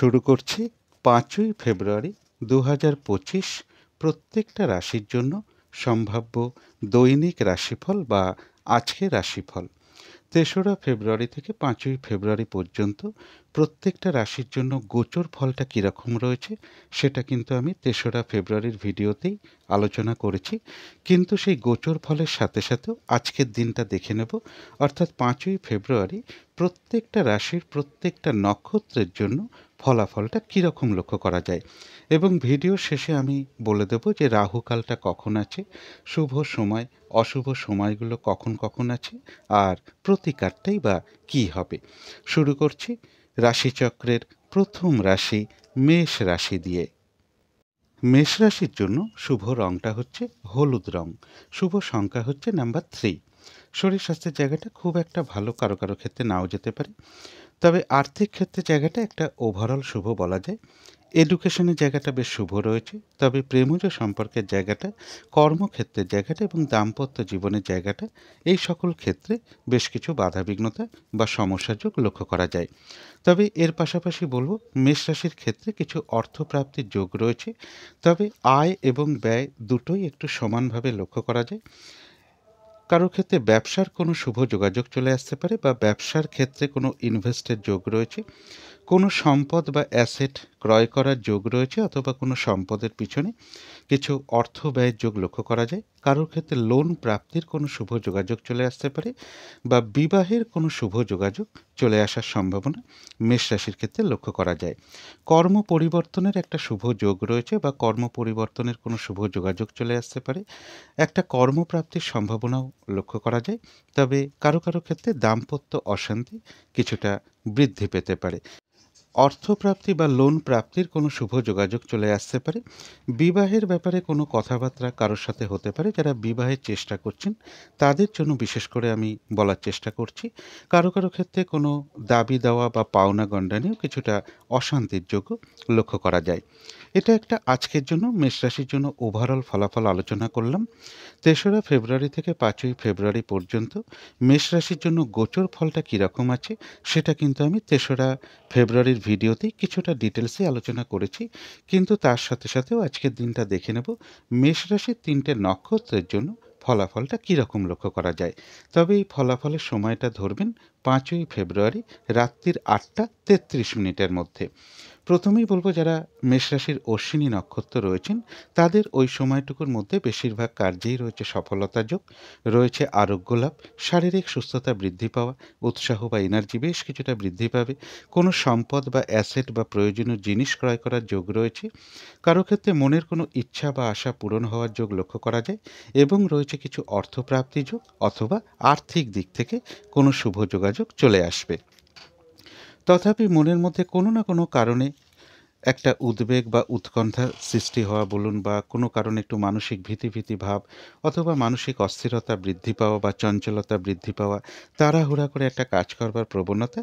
শুরু করছি ৫ই ফেব্রুয়ারি ২০২৫ প্রত্যেকটা রাশির জন্য সম্ভাব্য দৈনিক রাশিফল বা আজকের রাশিফল। ৩রা ফেব্রুয়ারি থেকে ৫ই ফেব্রুয়ারি পর্যন্ত প্রত্যেকটা রাশির জন্য গোচর ফলটা কীরকম রয়েছে সেটা কিন্তু আমি ৩রা ফেব্রুয়ারির ভিডিওতেই আলোচনা করেছি। কিন্তু সেই গোচর ফলের সাথে সাথেও আজকের দিনটা দেখে নেব, অর্থাৎ ৫ই ফেব্রুয়ারি প্রত্যেকটা রাশির প্রত্যেকটা নক্ষত্রের জন্য ফলাফলটা কীরকম লক্ষ্য করা যায়। এবং ভিডিও শেষে আমি বলে দেব যে রাহুকালটা কখন আছে, শুভ সময় অশুভ সময়গুলো কখন কখন আছে, আর প্রতিকারটাই বা কী হবে। শুরু করছি রাশিচক্রের প্রথম রাশি মেষ রাশি দিয়ে। মেষ রাশির জন্য শুভ রংটা হচ্ছে হলুদ রং, শুভ সংখ্যা হচ্ছে নাম্বার 3। শরীর স্বাস্থ্যের জায়গাটা খুব একটা ভালো, কারো কারো ক্ষেত্রে নাও যেতে পারে, তবে আর্থিক ক্ষেত্রে জায়গাটা একটা ওভারঅল শুভ বলা যায়। এডুকেশনের জায়গাটা বেশ শুভ রয়েছে, তবে প্রেমজ সম্পর্কের জায়গাটা, কর্মক্ষেত্রের জায়গাটা এবং দাম্পত্য জীবনের জায়গাটা, এই সকল ক্ষেত্রে বেশ কিছু বাধাবিঘ্নতা বা সমস্যার যোগ লক্ষ্য করা যায়। তবে এর পাশাপাশি বলবো মেষ রাশির ক্ষেত্রে কিছু অর্থপ্রাপ্তির যোগ রয়েছে, তবে আয় এবং ব্যয় দুটোই একটু সমানভাবে লক্ষ্য করা যায়। কারো ক্ষেত্রে ব্যবসার কোনো শুভ যোগাযোগ চলে আসতে পারে বা ব্যবসার ক্ষেত্রে কোনো ইনভেস্টের যোগ রয়েছে, কোনো সম্পদ বা অ্যাসেট ক্রয় করার যোগ রয়েছে, অথবা কোনো সম্পদের পিছনে কিছু অর্থ ব্যয়ের যোগ লক্ষ্য করা যায়। কারোর ক্ষেত্রে লোন প্রাপ্তির কোনো শুভ যোগাযোগ চলে আসতে পারে বা বিবাহের কোনো শুভ যোগাযোগ চলে আসার সম্ভাবনা মেষ রাশির ক্ষেত্রে লক্ষ্য করা যায়। কর্ম পরিবর্তনের একটা শুভ যোগ রয়েছে বা কর্ম পরিবর্তনের কোনো শুভ যোগাযোগ চলে আসতে পারে, একটা কর্মপ্রাপ্তির সম্ভাবনাও লক্ষ্য করা যায়। তবে কারো কারো ক্ষেত্রে দাম্পত্য অশান্তি কিছুটা বৃদ্ধি পেতে পারে। অর্থপ্রাপ্তি বা লোন প্রাপ্তির কোনো শুভ যোগাযোগ চলে আসতে পারে। বিবাহের ব্যাপারে কোনো কথাবার্তা কারোর সাথে হতে পারে, যারা বিবাহের চেষ্টা করছেন তাদের জন্য বিশেষ করে আমি বলার চেষ্টা করছি। কারো কারো ক্ষেত্রে কোনো দাবি দেওয়া বা পাওনা গণ্ডা নিয়েও কিছুটা অশান্তির যোগ লক্ষ্য করা যায়। এটা একটা আজকের জন্য মেষ রাশির জন্য ওভারঅল ফলাফল আলোচনা করলাম। ৩রা ফেব্রুয়ারি থেকে ৫ই ফেব্রুয়ারি পর্যন্ত মেষ রাশির জন্য গোচর ফলটা কীরকম আছে সেটা কিন্তু আমি ৩রা ফেব্রুয়ারির ভিডিওতেই কিছুটা ডিটেলসে আলোচনা করেছি। কিন্তু তার সাথে সাথেও আজকের দিনটা দেখে নেব মেষ রাশির ৩টে নক্ষত্রের জন্য ফলাফলটা কীরকম লক্ষ্য করা যায়। তবে এই ফলাফলের সময়টা ধরবেন ৫ই ফেব্রুয়ারি রাত্রির ৮টা ৩৩ মধ্যে। প্রথমেই বলবো যারা মেষ রাশির অশ্বিনী নক্ষত্র রয়েছেন তাদের ওই সময়টুকুর মধ্যে বেশিরভাগ কার্যেই রয়েছে সফলতা যোগ, রয়েছে আরোগ্য লাভ, শারীরিক সুস্থতা বৃদ্ধি পাওয়া, উৎসাহ বা এনার্জি বেশ কিছুটা বৃদ্ধি পাবে, কোনো সম্পদ বা অ্যাসেট বা প্রয়োজনীয় জিনিস ক্রয় করার যোগ রয়েছে, কারো ক্ষেত্রে মনের কোনো ইচ্ছা বা আশা পূরণ হওয়ার যোগ লক্ষ্য করা যায় এবং রয়েছে কিছু অর্থপ্রাপ্তি যোগ অথবা আর্থিক দিক থেকে কোনো শুভ যোগাযোগ চলে আসবে। তথাপি মনের মধ্যে কোনো না কোনো কারণে একটা উদ্বেগ বা উৎকণ্ঠা সৃষ্টি হওয়া বলুন, বা কোনো কারণে একটু মানসিক ভীতি ভাব অথবা মানসিক অস্থিরতা বৃদ্ধি পাওয়া বা চঞ্চলতা বৃদ্ধি পাওয়া, তাড়াহুড়া করে একটা কাজ করবার প্রবণতা,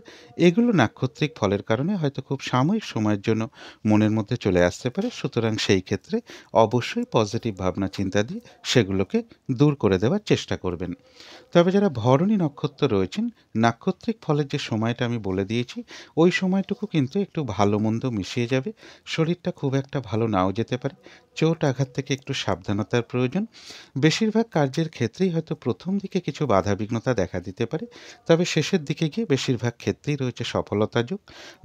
এগুলো নাক্ষত্রিক ফলের কারণে হয়তো খুব সাময়িক সময়ের জন্য মনের মধ্যে চলে আসতে পারে। সুতরাং সেই ক্ষেত্রে অবশ্যই পজিটিভ ভাবনা চিন্তা দিয়ে সেগুলোকে দূর করে দেওয়ার চেষ্টা করবেন। তবে যারা ভরণী নক্ষত্র রয়েছেন, নাক্ষত্রিক ফলের যে সময়টা আমি বলে দিয়েছি ওই সময়টুকু কিন্তু একটু ভালো মন্দ মিশিয়ে যাবে। শরীরটা খুব একটা ভালো নাও যেতে পারে, চোট আঘাত থেকে একটু সাবধানতার প্রয়োজন। বেশিরভাগ কার্যের ক্ষেত্রেই হয়তো প্রথম দিকে কিছু বাধাবিঘ্নতা দেখা দিতে পারে, তবে শেষের দিকে গিয়ে বেশিরভাগ ক্ষেত্রেই রয়েছে সফলতা যোগ।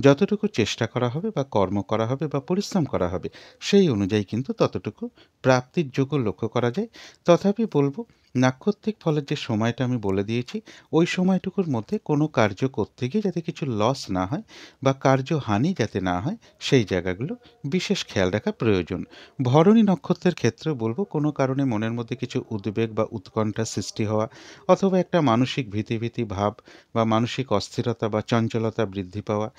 যতটুকু চেষ্টা করা হবে বা কর্ম করা হবে বা পরিশ্রম করা হবে সেই অনুযায়ী কিন্তু ততটুকু প্রাপ্তির যোগও লক্ষ্য করা যায়। তথাপি বলবো নাক্ষত্রিক ফলের যে সময়টা আমি বলে দিয়েছি ওই সময়টুকুর মধ্যে কোনো কার্য করতে গিয়ে যাতে কিছু লস না হয় বা কার্যহানি যাতে না হয় সেই জায়গাগুলো বিশেষ খেয়াল রাখা প্রয়োজন। ভরণী নক্ষত্রের ক্ষেত্রেও বলবো কোনো কারণে মনের মধ্যে কিছু উদ্বেগ বা উৎকণ্ঠা সৃষ্টি হওয়া অথবা একটা মানসিক ভীতি ভাব বা মানসিক অস্থিরতা বা চঞ্চলতা বৃদ্ধি পাওয়া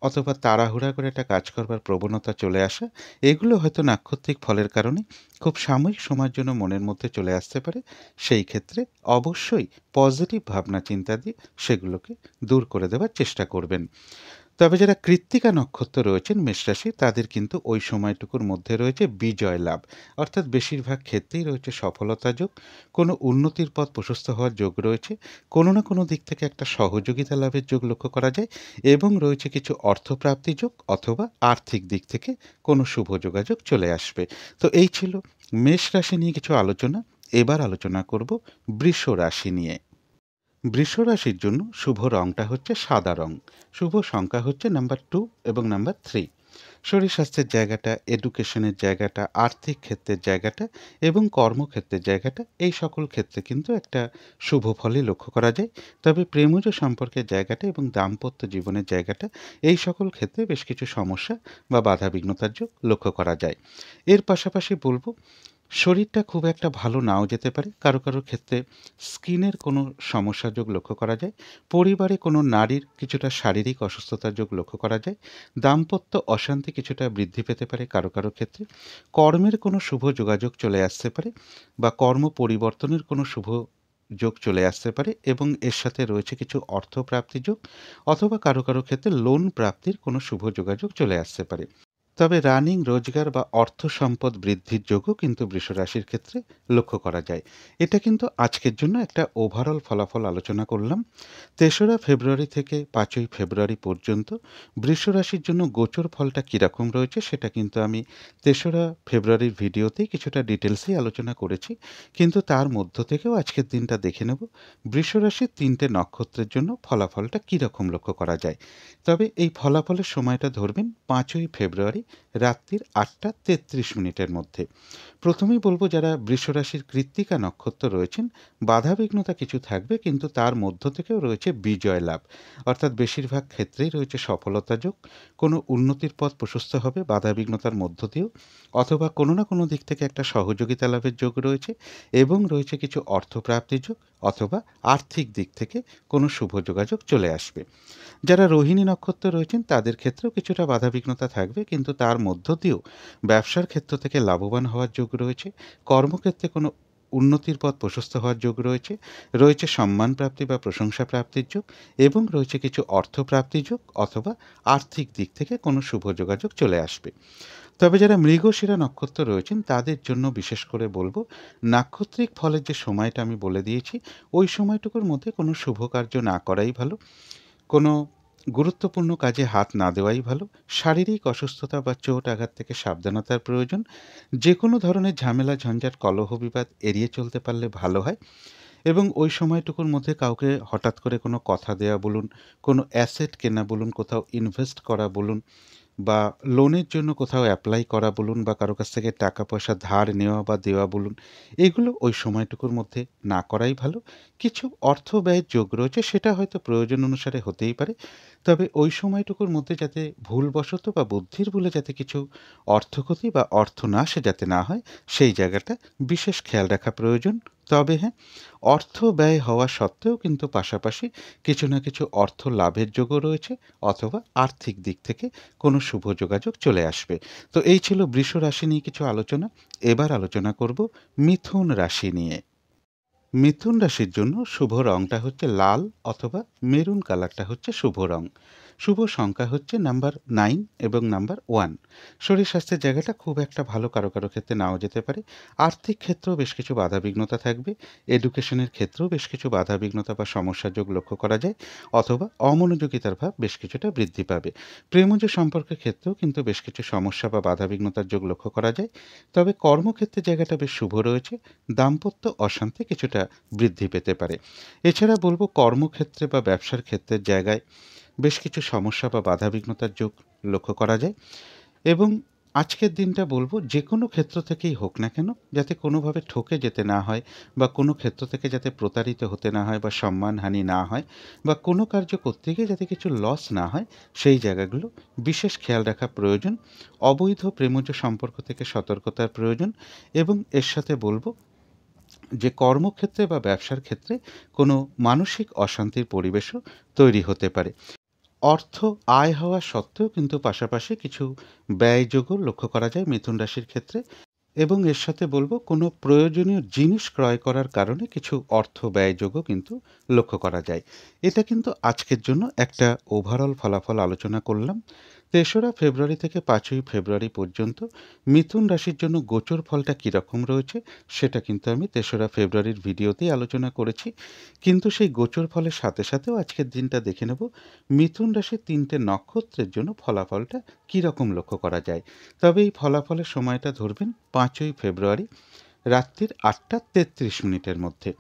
অথবা তাড়াহুড়া করে একটা কাজ করবার প্রবণতা চলে আসা, এগুলো হয়তো নাক্ষত্রিক ফলের কারণে খুব সাময়িক সময়ের জন্য মনের মধ্যে চলে আসতে পারে। সেই ক্ষেত্রে অবশ্যই পজিটিভ ভাবনা চিন্তা দিয়ে সেগুলোকে দূর করে দেওয়ার চেষ্টা করবেন। তবে যারা কৃত্তিকা নক্ষত্র রয়েছেন মেষ রাশি, তাদের কিন্তু ওই সময়টুকুর মধ্যে রয়েছে বিজয় লাভ, অর্থাৎ বেশিরভাগ ক্ষেত্রেই রয়েছে সফলতা যোগ, কোনো উন্নতির পথ প্রশস্ত হওয়ার যোগ রয়েছে, কোনো না কোনো দিক থেকে একটা সহযোগিতা লাভের যোগ লক্ষ্য করা যায় এবং রয়েছে কিছু অর্থপ্রাপ্তি যোগ অথবা আর্থিক দিক থেকে কোনো শুভ যোগাযোগ চলে আসবে। তো এই ছিল মেষ রাশি নিয়ে কিছু আলোচনা। এবার আলোচনা করব বৃষ রাশি নিয়ে। বৃষ রাশির জন্য শুভ রংটা হচ্ছে সাদা রং। শুভ সংখ্যা হচ্ছে নাম্বার 2 এবং নাম্বার 3। শরীর স্বাস্থ্যের জায়গাটা, এডুকেশনের জায়গাটা, আর্থিক ক্ষেত্রের জায়গাটা এবং কর্মক্ষেত্রের জায়গাটা, এই সকল ক্ষেত্রে কিন্তু একটা শুভ ফলই লক্ষ্য করা যায়। তবে প্রেমজ সম্পর্কের জায়গাটা এবং দাম্পত্য জীবনের জায়গাটা, এই সকল ক্ষেত্রে বেশ কিছু সমস্যা বা বাধাবিঘ্নতার যোগ লক্ষ্য করা যায়। এর পাশাপাশি বলব, শরীরটা খুব একটা ভালো নাও যেতে পারে। কারো ক্ষেত্রে স্কিনের কোনো সমস্যা যোগ লক্ষ্য করা যায়। পরিবারে কোনো নারীর কিছুটা শারীরিক অসুস্থতার যোগ লক্ষ্য করা যায়। দাম্পত্য অশান্তি কিছুটা বৃদ্ধি পেতে পারে কারো ক্ষেত্রে। কর্মের কোনো শুভ যোগাযোগ চলে আসতে পারে বা কর্ম পরিবর্তনের কোনো শুভ যোগ চলে আসতে পারে এবং এর সাথে রয়েছে কিছু অর্থপ্রাপ্তি যোগ অথবা কারো ক্ষেত্রে লোন প্রাপ্তির কোনো শুভ যোগাযোগ চলে আসতে পারে। তবে রানিং রোজগার বা অর্থ সম্পদ বৃদ্ধির যোগও কিন্তু বৃষ রাশির ক্ষেত্রে লক্ষ্য করা যায়। এটা কিন্তু আজকের জন্য একটা ওভারঅল ফলাফল আলোচনা করলাম। ৩রা ফেব্রুয়ারি থেকে ৫ই ফেব্রুয়ারি পর্যন্ত বৃষ রাশির জন্য গোচর ফলটা কীরকম রয়েছে সেটা কিন্তু আমি ৩রা ফেব্রুয়ারির ভিডিওতেই কিছুটা ডিটেলসেই আলোচনা করেছি। কিন্তু তার মধ্য থেকেও আজকের দিনটা দেখে নেব বৃষ রাশির ৩টে নক্ষত্রের জন্য ফলাফলটা কীরকম লক্ষ্য করা যায়। তবে এই ফলাফলের সময়টা ধরবেন ৫ই ফেব্রুয়ারি রাত্রির ৮টা ৩৩ মিনিটের মধ্যে। প্রথমেই বলব, যারা বৃষরাশির কৃত্তিকা নক্ষত্র রয়েছেন, বাধাবিঘ্নতা কিছু থাকবে কিন্তু তার মধ্য থেকেও রয়েছে বিজয় লাভ, অর্থাৎ বেশিরভাগ ক্ষেত্রেই রয়েছে সফলতা যোগ। কোনো উন্নতির পথ প্রশস্ত হবে বাধাবিঘ্নতার মধ্য দিয়েও, অথবা কোনো না কোনো দিক থেকে একটা সহযোগিতা লাভের যোগ রয়েছে এবং রয়েছে কিছু অর্থপ্রাপ্তির যোগ অথবা আর্থিক দিক থেকে কোনো শুভ যোগাযোগ চলে আসবে। যারা রোহিণী নক্ষত্র রয়েছেন তাদের ক্ষেত্রেও কিছুটা বাধাবিঘ্নতা থাকবে কিন্তু তার মধ্য দিয়েও ব্যবসার ক্ষেত্র থেকে লাভবান হওয়ার যোগ রয়েছে। কর্মক্ষেত্রে কোনো উন্নতির পথ প্রশস্ত হওয়ার যোগ রয়েছে। রয়েছে সম্মান প্রাপ্তি বা প্রশংসা প্রাপ্তির যোগ এবং রয়েছে কিছু অর্থপ্রাপ্তির যোগ অথবা আর্থিক দিক থেকে কোনো শুভ যোগাযোগ চলে আসবে। তবে যারা মৃগশিরা নক্ষত্র রয়েছেন তাদের জন্য বিশেষ করে বলবো, নাক্ষত্রিক ফলের যে সময়টা আমি বলে দিয়েছি ওই সময়টুকুর মধ্যে কোনো শুভ কার্য না করাই ভালো। কোনো গুরুত্বপূর্ণ কাজে হাত না দেওয়াই ভালো। শারীরিক অসুস্থতা বা চোট আঘাত থেকে সাবধানতার প্রয়োজন। যে কোনো ধরনের ঝামেলা ঝঞ্ঝাট কলহ বিবাদ এড়িয়ে চলতে পারলে ভালো হয় এবং ওই সময়টুকুর মধ্যে কাউকে হঠাৎ করে কোনো কথা দেওয়া বলুন, কোনো অ্যাসেট কেনা বলুন, কোথাও ইনভেস্ট করা বলুন বা লোনের জন্য কোথাও অ্যাপ্লাই করা বলুন বা কারো কাছ থেকে টাকা পয়সা ধার নেওয়া বা দেওয়া বলুন, এগুলো ওই সময়টুকুর মধ্যে না করাই ভালো। কিছু অর্থ ব্যয়ের যোগ রয়েছে, সেটা হয়তো প্রয়োজন অনুসারে হতেই পারে। তবে ওই সময়টুকুর মধ্যে যাতে ভুলবশত বা বুদ্ধির ভুলে যাতে কিছু অর্থক্ষতি বা অর্থনাশ যাতে না হয়, সেই জায়গাটা বিশেষ খেয়াল রাখা প্রয়োজন। তবে হ্যাঁ, অর্থ ব্যয় হওয়া সত্ত্বেও কিন্তু পাশাপাশি কিছু না কিছু অর্থ লাভের যোগও রয়েছে অথবা আর্থিক দিক থেকে কোনো শুভ যোগাযোগ চলে আসবে। তো এই ছিল বৃষ রাশি নিয়ে কিছু আলোচনা। এবার আলোচনা করব মিথুন রাশি নিয়ে। মিথুন রাশির জন্য শুভ রংটা হচ্ছে লাল অথবা মেরুন কালারটা হচ্ছে শুভ রং। শুভ সংখ্যা হচ্ছে নাম্বার 9 এবং নাম্বার 1। শরীর স্বাস্থ্যের জায়গাটা খুব একটা ভালো কারো ক্ষেত্রে নাও যেতে পারে। আর্থিক ক্ষেত্রেও বেশ কিছু বাধাবিঘ্নতা থাকবে। এডুকেশনের ক্ষেত্রেও বেশ কিছু বাধাবিঘ্নতা বা সমস্যার যোগ লক্ষ্য করা যায় অথবা অমনোযোগিতার ভাব বেশ কিছুটা বৃদ্ধি পাবে। প্রেমজ সম্পর্কের ক্ষেত্রেও কিন্তু বেশ কিছু সমস্যা বা বাধাবিঘ্নতার যোগ লক্ষ্য করা যায়। তবে কর্মক্ষেত্রের জায়গাটা বেশ শুভ রয়েছে। দাম্পত্য অশান্তি কিছুটা বৃদ্ধি পেতে পারে। এছাড়া বলব, কর্মক্ষেত্রে বা ব্যবসার ক্ষেত্রের জায়গায় বেশ কিছু সমস্যা বা বাধাবিঘ্নতার যোগ লক্ষ্য করা যায় এবং আজকের দিনটা বলব, যে কোনো ক্ষেত্র থেকেই হোক না কেন যাতে কোনোভাবে ঠকে যেতে না হয় বা কোনো ক্ষেত্র থেকে যাতে প্রতারিত হতে না হয় বা সম্মানহানি না হয় বা কোনো কার্য করতে গিয়ে যাতে কিছু লস না হয়, সেই জায়গাগুলো বিশেষ খেয়াল রাখা প্রয়োজন। অবৈধ প্রেমজ সম্পর্ক থেকে সতর্কতার প্রয়োজন এবং এর সাথে বলব যে কর্মক্ষেত্রে বা ব্যবসার ক্ষেত্রে কোনো মানসিক অশান্তির পরিবেশও তৈরি হতে পারে। অর্থ আয় হওয়া সত্ত্বেও কিন্তু পাশাপাশি কিছু ব্যয়যোগও লক্ষ্য করা যায় মিথুন রাশির ক্ষেত্রে। এবং এর সাথে বলব কোনো প্রয়োজনীয় জিনিস ক্রয় করার কারণে কিছু অর্থ ব্যয়যোগও কিন্তু লক্ষ্য করা যায়। এটা কিন্তু আজকের জন্য একটা ওভারঅল ফলাফল আলোচনা করলাম। ৩রা ফেব্রুয়ারি থেকে ৫ই ফেব্রুয়ারি পর্যন্ত মিথুন রাশির জন্য গোচর ফলটা কীরকম রয়েছে সেটা কিন্তু আমি ৩রা ফেব্রুয়ারির ভিডিওতেই আলোচনা করেছি। কিন্তু সেই গোচর ফলের সাথে সাথেও আজকের দিনটা দেখে নেব মিথুন রাশির ৩টে নক্ষত্রের জন্য ফলাফলটা কীরকম লক্ষ্য করা যায়। তবে এই ফলাফলের সময়টা ধরবেন ৫ই ফেব্রুয়ারি রাত্রির ৮টা ৩৩ মিনিটের মধ্যে।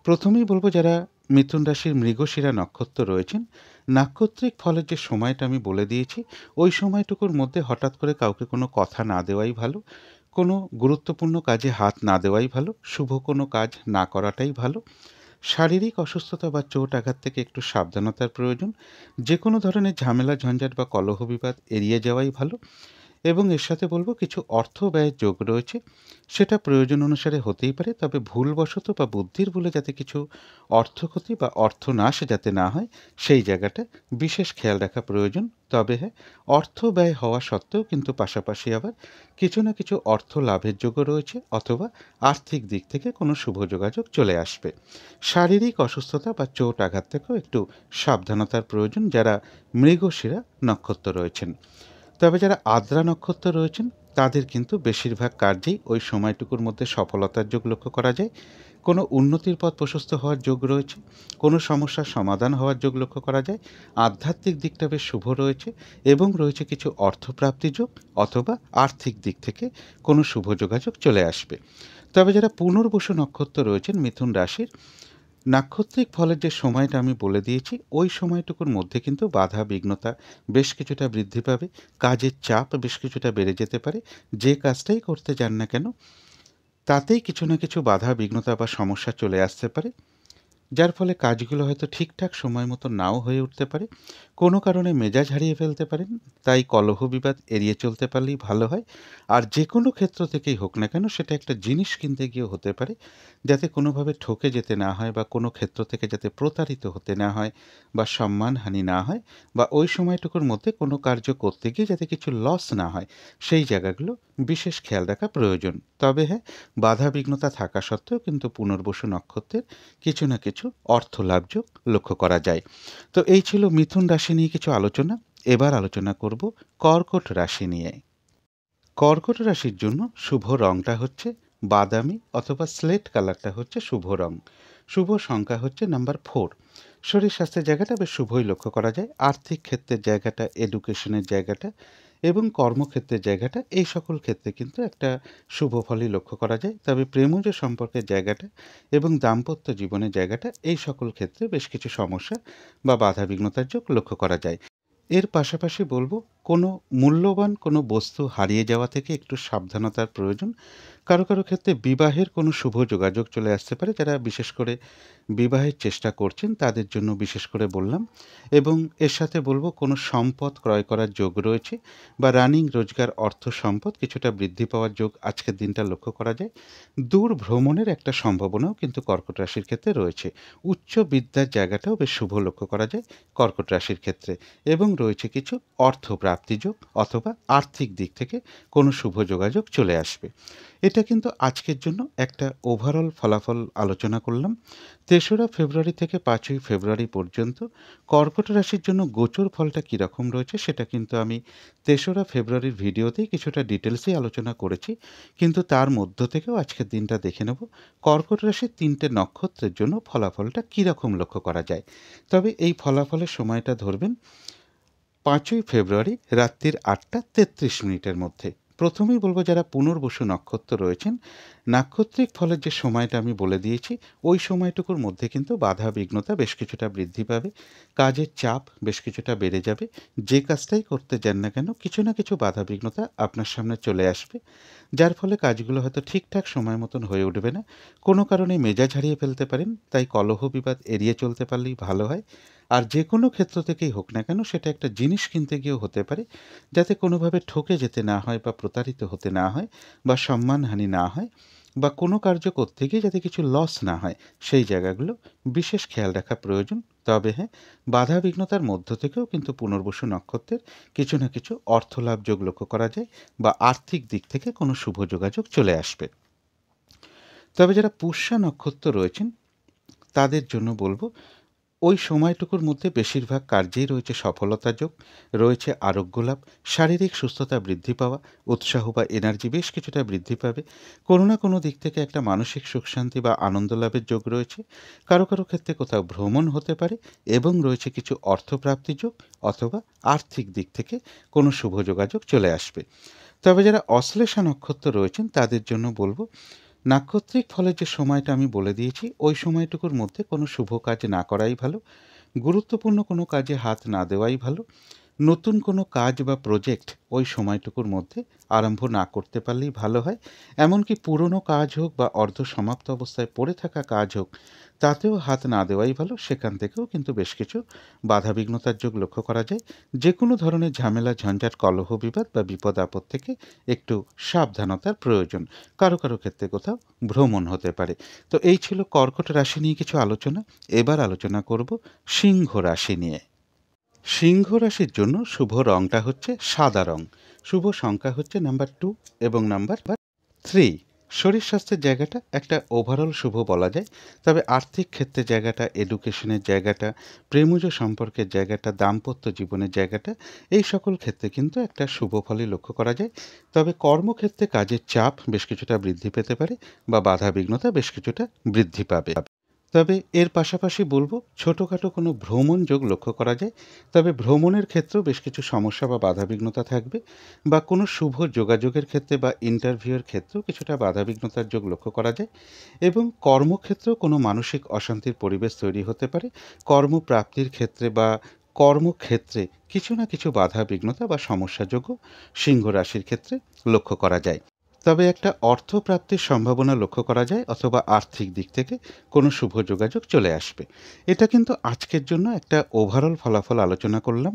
প্রথমেই বলব যারা মিথুন রাশির মৃগশিরা নক্ষত্র রয়েছেন, নাক্ষত্রিক ফলের যে সময়টা আমি বলে দিয়েছি, ওই সময়টুকুর মধ্যে হঠাৎ করে কাউকে কোনো কথা না দেওয়াই ভালো, কোনো গুরুত্বপূর্ণ কাজে হাত না দেওয়াই ভালো, শুভ কোনো কাজ না করাটাই ভালো। শারীরিক অসুস্থতা বা চোট আঘাত থেকে একটু সাবধানতার প্রয়োজন। যে কোনো ধরনের ঝামেলা ঝঞ্ঝাট বা কলহ বিবাদ এড়িয়ে যাওয়াই ভালো। এবং এর সাথে বলব কিছু অর্থ ব্যয়ের যোগ রয়েছে, সেটা প্রয়োজন অনুসারে হতেই পারে, তবে ভুলবশত বা বুদ্ধির ভুলে যাতে কিছু অর্থক্ষতি বা অর্থনাশ যাতে না হয় সেই জায়গাটা বিশেষ খেয়াল রাখা প্রয়োজন। তবে হ্যাঁ, অর্থ ব্যয় হওয়া সত্ত্বেও কিন্তু পাশাপাশি আবার কিছু না কিছু অর্থ লাভের যোগও রয়েছে, অথবা আর্থিক দিক থেকে কোনো শুভ যোগাযোগ চলে আসবে। শারীরিক অসুস্থতা বা চোট আঘাত থেকেও একটু সাবধানতার প্রয়োজন যারা মৃগশিরা নক্ষত্র রয়েছেন। তবে যারা আদ্রা নক্ষত্র রয়েছেন তাদের কিন্তু বেশিরভাগ কার্যেই ওই সময়টুকুর মধ্যে সফলতার যোগ লক্ষ্য করা যায়। কোনো উন্নতির পথ প্রশস্ত হওয়ার যোগ রয়েছে, কোনো সমস্যার সমাধান হওয়ার যোগ লক্ষ্য করা যায়, আধ্যাত্মিক দিকটা বেশ শুভ রয়েছে এবং রয়েছে কিছু অর্থপ্রাপ্তি যোগ, অথবা আর্থিক দিক থেকে কোনো শুভ যোগাযোগ চলে আসবে। তবে যারা পুনর্বসু নক্ষত্র রয়েছেন মিথুন রাশির, নাক্ষত্রিক ফলের যে সময়টা আমি বলে দিয়েছি ওই সময়টুকুর মধ্যে কিন্তু বাধা বিঘ্নতা বেশ কিছুটা বৃদ্ধি পাবে, কাজের চাপ বেশ কিছুটা বেড়ে যেতে পারে। যে কাজটাই করতে যান না কেন তাতেই কিছু না কিছু বাধা বিঘ্নতা বা সমস্যা চলে আসতে পারে, যার ফলে কাজগুলো হয়তো ঠিকঠাক সময় মতো নাও হয়ে উঠতে পারে। কোনো কারণে মেজাজ হারিয়ে ফেলতে পারেন, তাই কলহ বিবাদ এড়িয়ে চলতে পারলেই ভালো হয়। আর যে কোনো ক্ষেত্র থেকেই হোক না কেন সেটা একটা জিনিস কিনতে গিয়েও হতে পারে, যাতে কোনোভাবে ঠকে যেতে না হয় বা কোনো ক্ষেত্র থেকে যাতে প্রতারিত হতে না হয় বা সম্মানহানি না হয়, বা ওই সময়টুকুর মধ্যে কোনো কার্য করতে গিয়ে যাতে কিছু লস না হয়, সেই জায়গাগুলো বিশেষ খেয়াল রাখা প্রয়োজন। তবে হ্যাঁ, বাধা বিঘ্নতা থাকা সত্ত্বেও কিন্তু পুনর্বসু নক্ষত্রের কিছু না কিছু অর্থ লাভযোগ লক্ষ্য করা যায়। তো এই ছিল মিথুন রাশি নিয়ে কিছু আলোচনা। এবার আলোচনা করব কর্কট রাশি নিয়ে। কর্কট রাশির জন্য শুভ রংটা হচ্ছে বাদামি অথবা স্লেট কালারটা হচ্ছে শুভ রং। শুভ সংখ্যা হচ্ছে নাম্বার 4। শরীর স্বাস্থ্যের জায়গাটা বেশ শুভই লক্ষ্য করা যায়। আর্থিক ক্ষেত্রের জায়গাটা, এডুকেশনের জায়গাটা এবং কর্মক্ষেত্রের জায়গাটা, এই সকল ক্ষেত্রে কিন্তু একটা শুভ ফলই লক্ষ্য করা যায়। তবে প্রেমজ সম্পর্কের জায়গাটা এবং দাম্পত্য জীবনের জায়গাটা, এই সকল ক্ষেত্রে বেশ কিছু সমস্যা বা বাধা বিঘ্নতার যোগ লক্ষ্য করা যায়। এর পাশাপাশি বলব কোনো মূল্যবান কোনো বস্তু হারিয়ে যাওয়া থেকে একটু সাবধানতার প্রয়োজন। কারো কারো ক্ষেত্রে বিবাহের কোনো শুভ যোগাযোগ চলে আসতে পারে, যারা বিশেষ করে বিবাহের চেষ্টা করছেন তাদের জন্য বিশেষ করে বললাম। এবং এর সাথে বলব কোনো সম্পদ ক্রয় করার যোগ রয়েছে, বা রানিং রোজগার অর্থ সম্পদ কিছুটা বৃদ্ধি পাওয়ার যোগ আজকের দিনটা লক্ষ্য করা যায়। দূর ভ্রমণের একটা সম্ভাবনাও কিন্তু কর্কট রাশির ক্ষেত্রে রয়েছে। উচ্চ বিদ্যার জায়গাটাও বেশ শুভ লক্ষ্য করা যায় কর্কট রাশির ক্ষেত্রে। এবং রয়েছে কিছু অর্থ প্রাপ্তি যোগ, অথবা আর্থিক দিক থেকে কোনো শুভ যোগাযোগ চলে আসবে। এটা কিন্তু আজকের জন্য একটা ওভারঅল ফলাফল আলোচনা করলাম। ৩রা ফেব্রুয়ারি থেকে ৫ই ফেব্রুয়ারি পর্যন্ত কর্কট রাশির জন্য গোচর ফলটা কীরকম রয়েছে সেটা কিন্তু আমি ৩রা ফেব্রুয়ারির ভিডিওতেই কিছুটা ডিটেলসেই আলোচনা করেছি। কিন্তু তার মধ্য থেকেও আজকের দিনটা দেখে নেব কর্কট রাশির ৩টে নক্ষত্রের জন্য ফলাফলটা কীরকম লক্ষ্য করা যায়। তবে এই ফলাফলের সময়টা ধরবেন ৫ই ফেব্রুয়ারি রাত্রির ৮টা ৩৩ মিনিটের মধ্যে। প্রথমেই বলব যারা পুনর্বসু নক্ষত্র রয়েছেন, নাক্ষত্রিক ফলের যে সময়টা আমি বলে দিয়েছি ওই সময়টুকুর মধ্যে কিন্তু বাধা বিঘ্নতা বেশ কিছুটা বৃদ্ধি পাবে, কাজের চাপ বেশ কিছুটা বেড়ে যাবে। যে কাজটাই করতে যান না কেন কিছু না কিছু বাধা বিঘ্নতা আপনার সামনে চলে আসবে, যার ফলে কাজগুলো হয়তো ঠিকঠাক সময় মতন হয়ে উঠবে না। কোনো কারণে মেজাজ হারিয়ে ফেলতে পারেন, তাই কলহ বিবাদ এড়িয়ে চলতে পারলেই ভালো হয়। আর যে কোনো ক্ষেত্র থেকেই হোক না কেন সেটা একটা জিনিস কিনতে গিয়েও হতে পারে, যাতে কোনোভাবে ঠকে যেতে না হয় বা প্রতারিত হতে না হয় বা সম্মানহানি না হয়, বা কোনো কার্য করতে গিয়ে যাতে কিছু লস না হয় সেই জায়গাগুলো বিশেষ খেয়াল রাখা প্রয়োজন। তবে হ্যাঁ, বাধা বিঘ্নতার মধ্য থেকেও কিন্তু পুনর্বসু নক্ষত্রের কিছু না কিছু অর্থলাভ যোগ লক্ষ্য করা যায় বা আর্থিক দিক থেকে কোনো শুভ যোগাযোগ চলে আসবে। তবে যারা পুষ্যা নক্ষত্র রয়েছেন তাদের জন্য বলবো ওই সময়টুকুর মধ্যে বেশিরভাগ কার্যেই রয়েছে সফলতা যোগ, রয়েছে আরোগ্য লাভ, শারীরিক সুস্থতা বৃদ্ধি পাওয়া, উৎসাহ বা এনার্জি বেশ কিছুটা বৃদ্ধি পাবে। কোনো না কোনো দিক থেকে একটা মানসিক সুখ শান্তি বা আনন্দ লাভের যোগ রয়েছে। কারো কারো ক্ষেত্রে কোথাও ভ্রমণ হতে পারে এবং রয়েছে কিছু অর্থপ্রাপ্তি যোগ অথবা আর্থিক দিক থেকে কোনো শুভ যোগাযোগ চলে আসবে। তবে যারা অশ্লেষা নক্ষত্র রয়েছেন তাদের জন্য বলবো নাক্ষত্রিক ফলের যে সময়টা আমি বলে দিয়েছি ওই সময়টুকুর মধ্যে কোনো শুভ কাজ না করাই ভালো, গুরুত্বপূর্ণ কোনো কাজে হাত না দেওয়াই ভালো, নতুন কোনো কাজ বা প্রজেক্ট ওই সময়টুকুর মধ্যে আরম্ভ না করতে পারলেই ভালো হয়। এমনকি পুরনো কাজ হোক বা অর্ধ সমাপ্ত অবস্থায় পড়ে থাকা কাজ হোক তাতেও হাত না দেওয়াই ভালো, সেখান থেকেও কিন্তু বেশ কিছু বাধাবিঘ্নতার যোগ লক্ষ্য করা যায়। যে কোনো ধরনের ঝামেলা ঝঞ্ঝাট কলহ বিবাদ বা বিপদ আপদ থেকে একটু সাবধানতার প্রয়োজন। কারো কারো ক্ষেত্রে কোথাও ভ্রমণ হতে পারে। তো এই ছিল কর্কট রাশি নিয়ে কিছু আলোচনা। এবার আলোচনা করব সিংহ রাশি নিয়ে। সিংহ রাশির জন্য শুভ রংটা হচ্ছে সাদা রং, শুভ সংখ্যা হচ্ছে নাম্বার 2 এবং নাম্বার 3। শরীর স্বাস্থ্যের জায়গাটা একটা ওভারঅল শুভ বলা যায়। তবে আর্থিক ক্ষেত্রে জায়গাটা, এডুকেশনের জায়গাটা, প্রেমজ সম্পর্কের জায়গাটা, দাম্পত্য জীবনের জায়গাটা, এই সকল ক্ষেত্রে কিন্তু একটা শুভ ফলই লক্ষ্য করা যায়। তবে কর্মক্ষেত্রে কাজের চাপ বেশ কিছুটা বৃদ্ধি পেতে পারে বা বাধা বিঘ্নতা বেশ কিছুটা বৃদ্ধি পাবে। তবে এর পাশাপাশি বলব ছোটোখাটো কোনো ভ্রমণ যোগ লক্ষ্য করা যায়। তবে ভ্রমণের ক্ষেত্রেও বেশ কিছু সমস্যা বা বাধাবিঘ্নতা থাকবে বা কোনো শুভ যোগাযোগের ক্ষেত্রে বা ইন্টারভিউয়ের ক্ষেত্রেও কিছুটা বাধাবিঘ্নতার যোগ লক্ষ্য করা যায় এবং কর্মক্ষেত্রেও কোনো মানসিক অশান্তির পরিবেশ তৈরি হতে পারে। কর্মপ্রাপ্তির ক্ষেত্রে বা কর্মক্ষেত্রে কিছু না কিছু বাধা বিঘ্নতা বা সমস্যা যোগও সিংহ রাশির ক্ষেত্রে লক্ষ্য করা যায়। তবে একটা অর্থপ্রাপ্তির সম্ভাবনা লক্ষ্য করা যায় অথবা আর্থিক দিক থেকে কোনো শুভ যোগাযোগ চলে আসবে। এটা কিন্তু আজকের জন্য একটা ওভারঅল ফলাফল আলোচনা করলাম।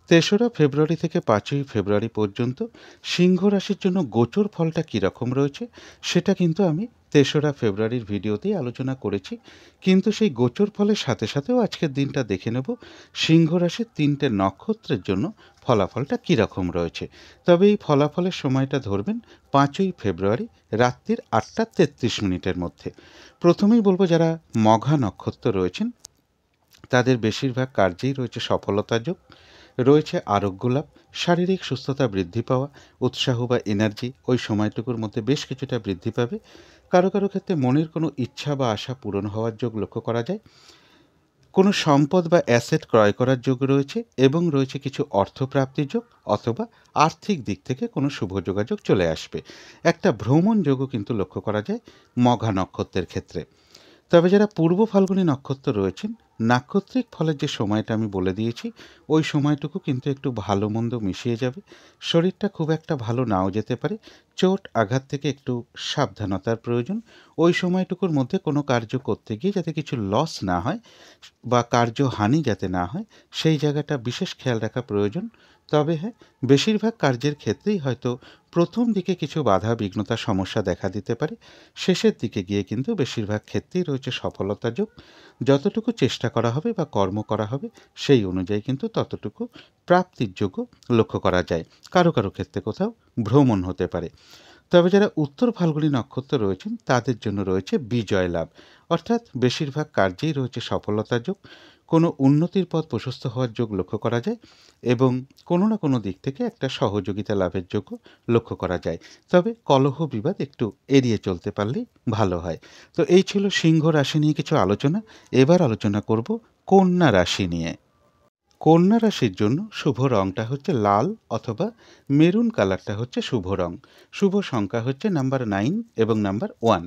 ৩রা ফেব্রুয়ারি থেকে ৫ই ফেব্রুয়ারি পর্যন্ত সিংহ রাশির জন্য গোচর ফলটা কীরকম রয়েছে সেটা কিন্তু আমি ৩রা ফেব্রুয়ারির ভিডিওতেই আলোচনা করেছি। কিন্তু সেই গোচর ফলের সাথে সাথেও আজকের দিনটা দেখে নেব সিংহ রাশির ৩টে নক্ষত্রের জন্য ফলাফলটা কীরকম রয়েছে। তবে এই ফলাফলের সময়টা ধরবেন ৫ই ফেব্রুয়ারি রাত্রির ৮টা ৩৩ মিনিটের মধ্যে। প্রথমেই বলবো যারা মঘা নক্ষত্র রয়েছেন তাদের বেশিরভাগ কার্যেই রয়েছে সফলতা যোগ, রয়েছে আরোগ্য লাভ, শারীরিক সুস্থতা বৃদ্ধি পাওয়া, উৎসাহ বা এনার্জি ওই সময়টুকুর মধ্যে বেশ কিছুটা বৃদ্ধি পাবে। কারো কারো ক্ষেত্রে মনের কোনো ইচ্ছা বা আশা পূরণ হওয়ার যোগ লক্ষ্য করা যায়। কোনো সম্পদ বা অ্যাসেট ক্রয় করার যোগ রয়েছে এবং রয়েছে কিছু অর্থপ্রাপ্তির যোগ অথবা আর্থিক দিক থেকে কোনো শুভ যোগাযোগ চলে আসবে। একটা ভ্রমণ যোগও কিন্তু লক্ষ্য করা যায় মঘা নক্ষত্রের ক্ষেত্রে। তবে যারা পূর্ব ফাল্গুনী নক্ষত্র রয়েছেন নাক্ষত্রিক ফলের যে সময়টা আমি বলে দিয়েছি ওই সময়টুকু কিন্তু একটু ভালো মন্দ মিশিয়ে যাবে। শরীরটা খুব একটা ভালো নাও যেতে পারে, চোট আঘাত থেকে একটু সাবধানতার প্রয়োজন। ওই সময়টুকুর মধ্যে কোনো কার্য করতে গিয়ে যাতে কিছু লস না হয় বা কার্যহানি যাতে না হয় সেই জায়গাটা বিশেষ খেয়াল রাখা প্রয়োজন। তবে হ্যাঁ, বেশিরভাগ কার্যের ক্ষেত্রেই হয়তো প্রথম দিকে কিছু বাধা বিঘ্নতা সমস্যা দেখা দিতে পারে, শেষের দিকে গিয়ে কিন্তু বেশিরভাগ ক্ষেত্রেই রয়েছে সফলতা যোগ। যতটুকু চেষ্টা করা হবে বা কর্ম করা হবে সেই অনুযায়ী কিন্তু ততটুকু প্রাপ্তির যোগও লক্ষ্য করা যায়। কারো কারো ক্ষেত্রে কোথাও ভ্রমণ হতে পারে। তবে যারা উত্তর ফাল্গুনী নক্ষত্র রয়েছেন তাদের জন্য রয়েছে বিজয় লাভ, অর্থাৎ বেশিরভাগ কার্যেই রয়েছে সফলতা যোগ, কোনো উন্নতির পথ প্রশস্ত হওয়ার যোগ লক্ষ্য করা যায় এবং কোনো না কোনো দিক থেকে একটা সহযোগিতা লাভের যোগও লক্ষ্য করা যায়। তবে কলহ বিবাদ একটু এড়িয়ে চলতে পারলেই ভালো হয়। তো এই ছিল সিংহ রাশি নিয়ে কিছু আলোচনা। এবার আলোচনা করব কন্যা রাশি নিয়ে। কন্যা রাশির জন্য শুভ রংটা হচ্ছে লাল অথবা মেরুন কালারটা হচ্ছে শুভ রং। শুভ সংখ্যা হচ্ছে নাম্বার 9 এবং নাম্বার 1।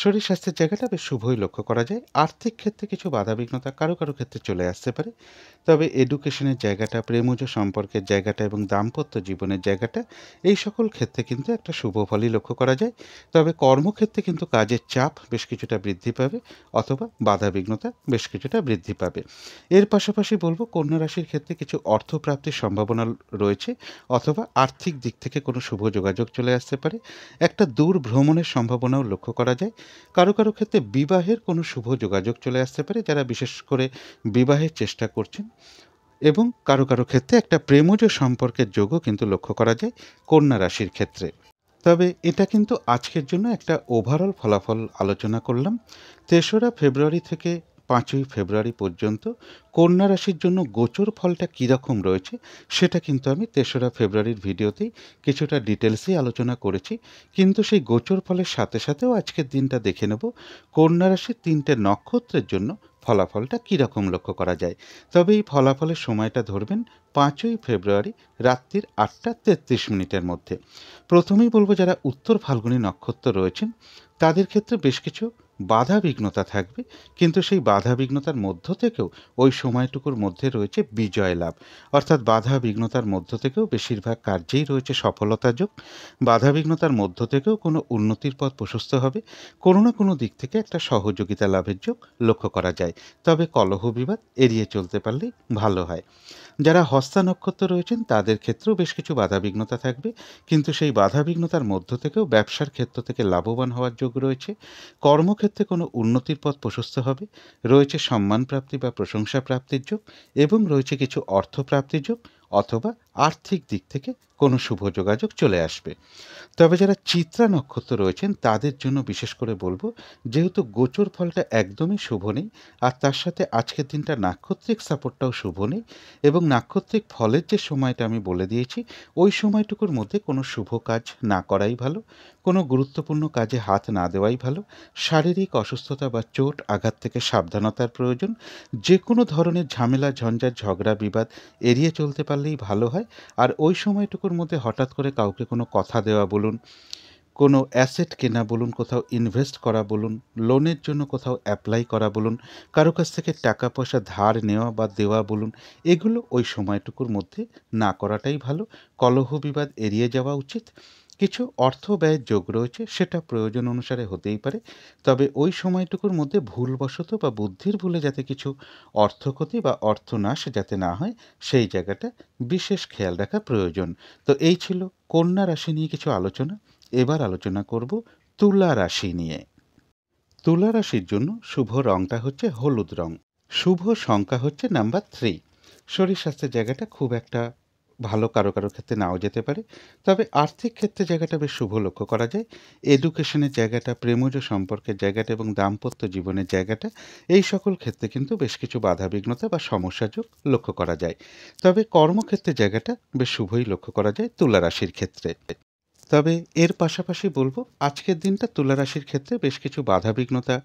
শরীর স্বাস্থ্যের জায়গাটা বেশ শুভই লক্ষ্য করা যায়। আর্থিক ক্ষেত্রে কিছু বাধাবিঘ্নতা কারো কারো ক্ষেত্রে চলে আসতে পারে। তবে এডুকেশনের জায়গাটা, প্রেমজ সম্পর্কের জায়গাটা এবং দাম্পত্য জীবনের জায়গাটা এই সকল ক্ষেত্রে কিন্তু একটা শুভ ফলই লক্ষ্য করা যায়। তবে কর্মক্ষেত্রে কিন্তু কাজের চাপ বেশ কিছুটা বৃদ্ধি পাবে অথবা বাধাবিঘ্নতা বেশ কিছুটা বৃদ্ধি পাবে। এর পাশাপাশি বলব কন্যা রাশির ক্ষেত্রে কিছু অর্থপ্রাপ্তির সম্ভাবনা রয়েছে, অথবা আর্থিক দিক থেকে কোনো শুভ যোগাযোগ চলে আসতে পারে। একটা দূর ভ্রমণের সম্ভাবনাও লক্ষ্য করা যায়। কারো কারো ক্ষেত্রে বিবাহের কোনো শুভ যোগাযোগ চলে আসতে পারে, যারা বিশেষ করে বিবাহের চেষ্টা করছেন। এবং কারো কারো ক্ষেত্রে একটা প্রেমজ সম্পর্কের যোগও কিন্তু লক্ষ্য করা যায় কন্যা রাশির ক্ষেত্রে। তবে এটা কিন্তু আজকের জন্য একটা ওভারঅল ফলাফল আলোচনা করলাম। ৩রা ফেব্রুয়ারি থেকে ৫ই ফেব্রুয়ারি পর্যন্ত কন্যা রাশির জন্য গোচর ফলটা কীরকম রয়েছে সেটা কিন্তু আমি ৩রা ফেব্রুয়ারির ভিডিওতেই কিছুটা ডিটেলসেই আলোচনা করেছি। কিন্তু সেই গোচর ফলের সাথে সাথেও আজকের দিনটা দেখে নেব কন্যা রাশির ৩টে নক্ষত্রের জন্য ফলাফলটা কীরকম লক্ষ্য করা যায়। তবে এই ফলাফলের সময়টা ধরবেন ৫ই ফেব্রুয়ারি রাত্রির ৮টা ৩৩ মধ্যে। প্রথমেই বলবো, যারা উত্তর ফাল্গুনী নক্ষত্র রয়েছেন তাদের ক্ষেত্রে বেশ কিছু বাধা বিঘ্নতা থাকবে, কিন্তু সেই বাধা বিঘ্নতার মধ্য থেকেও ওই সময়টুকুর মধ্যে রয়েছে বিজয় লাভ। অর্থাৎ বাধা বিঘ্নতার মধ্য থেকেও বেশিরভাগ কার্যেই রয়েছে সফলতা যোগ। বাধা বিঘ্নতার মধ্য থেকেও কোনো উন্নতির পথ প্রশস্ত হবে, কোনো না কোনো দিক থেকে একটা সহযোগিতা লাভের যোগ লক্ষ্য করা যায়। তবে কলহ বিবাদ এড়িয়ে চলতে পারলেই ভালো হয়। যারা হস্তা নক্ষত্র রয়েছেন তাদের ক্ষেত্রেও বেশ কিছু বাধাবিঘ্নতা থাকবে, কিন্তু সেই বাধাবিঘ্নতার মধ্য থেকেও ব্যবসার ক্ষেত্র থেকে লাভবান হওয়ার যোগ রয়েছে। কর্মক্ষেত্রে কোনো উন্নতির পথ প্রশস্ত হবে, রয়েছে সম্মান প্রাপ্তি বা প্রশংসা প্রাপ্তির যোগ, এবং রয়েছে কিছু অর্থ প্রাপ্তির যোগ, অথবা আর্থিক দিক থেকে কোনো শুভ যোগাযোগ চলে আসবে। তবে যারা চিত্রা নক্ষত্র রয়েছেন তাদের জন্য বিশেষ করে বলবো, যেহেতু গোচর ফলটা একদমই শুভ নেই, আর তার সাথে আজকের দিনটা নাক্ষত্রিক সাপোর্টটাও শুভ নেই, এবং নাক্ষত্রিক ফলের যে সময়টা আমি বলে দিয়েছি ওই সময়টুকুর মধ্যে কোনো শুভ কাজ না করাই ভালো, কোনো গুরুত্বপূর্ণ কাজে হাত না দেওয়াই ভালো। শারীরিক অসুস্থতা বা চোট আঘাত থেকে সাবধানতার প্রয়োজন। যে কোনো ধরনের ঝামেলা ঝঞ্ঝাট ঝগড়া বিবাদ এড়িয়ে চলতে পারলেই ভালো হয়। আর ওই সময়টুকুর মধ্যে হঠাৎ করে কাউকে কোনো কথা দেওয়া বলুন, কোনো অ্যাসেট কেনা বলুন, কোথাও ইনভেস্ট করা বলুন, লোনের জন্য কোথাও অ্যাপ্লাই করা বলুন, কারো কাছ থেকে টাকা পয়সা ধার নেওয়া বা দেওয়া বলুন, এগুলো ওই সময়টুকুর মধ্যে না করাটাই ভালো। কলহ বিবাদ এড়িয়ে যাওয়া উচিত। কিছু অর্থ ব্যয়ের যোগ রয়েছে, সেটা প্রয়োজন অনুসারে হতেই পারে, তবে ওই সময়টুকুর মধ্যে ভুলবশত বা বুদ্ধির ভুলে যাতে কিছু অর্থক্ষতি বা অর্থনাশ যাতে না হয় সেই জায়গাটা বিশেষ খেয়াল রাখা প্রয়োজন। তো এই ছিল কন্যা রাশি নিয়ে কিছু আলোচনা। এবার আলোচনা করব তুলা রাশি নিয়ে। তুলা রাশির জন্য শুভ রংটা হচ্ছে হলুদ রং। শুভ সংখ্যা হচ্ছে নাম্বার 3। শরীর স্বাস্থ্যের জায়গাটা খুব একটা ভালো কারো কারো ক্ষেত্রে নাও যেতে পারে, তবে আর্থিক ক্ষেত্রে জায়গাটা বেশ শুভ লক্ষ্য করা যায়। এডুকেশনের জায়গাটা, প্রেমজ সম্পর্কের জায়গাটা এবং দাম্পত্য জীবনের জায়গাটা, এই সকল ক্ষেত্রে কিন্তু বেশ কিছু বাধা বিঘ্নতা বা সমস্যা যোগ লক্ষ্য করা যায়। তবে কর্মক্ষেত্রের জায়গাটা বেশ শুভই লক্ষ্য করা যায় তুলা রাশির ক্ষেত্রে। তবে এর পাশাপাশি বলবো, আজকের দিনটা তুলা রাশির ক্ষেত্রে বেশ কিছু বাধাবিঘ্নতা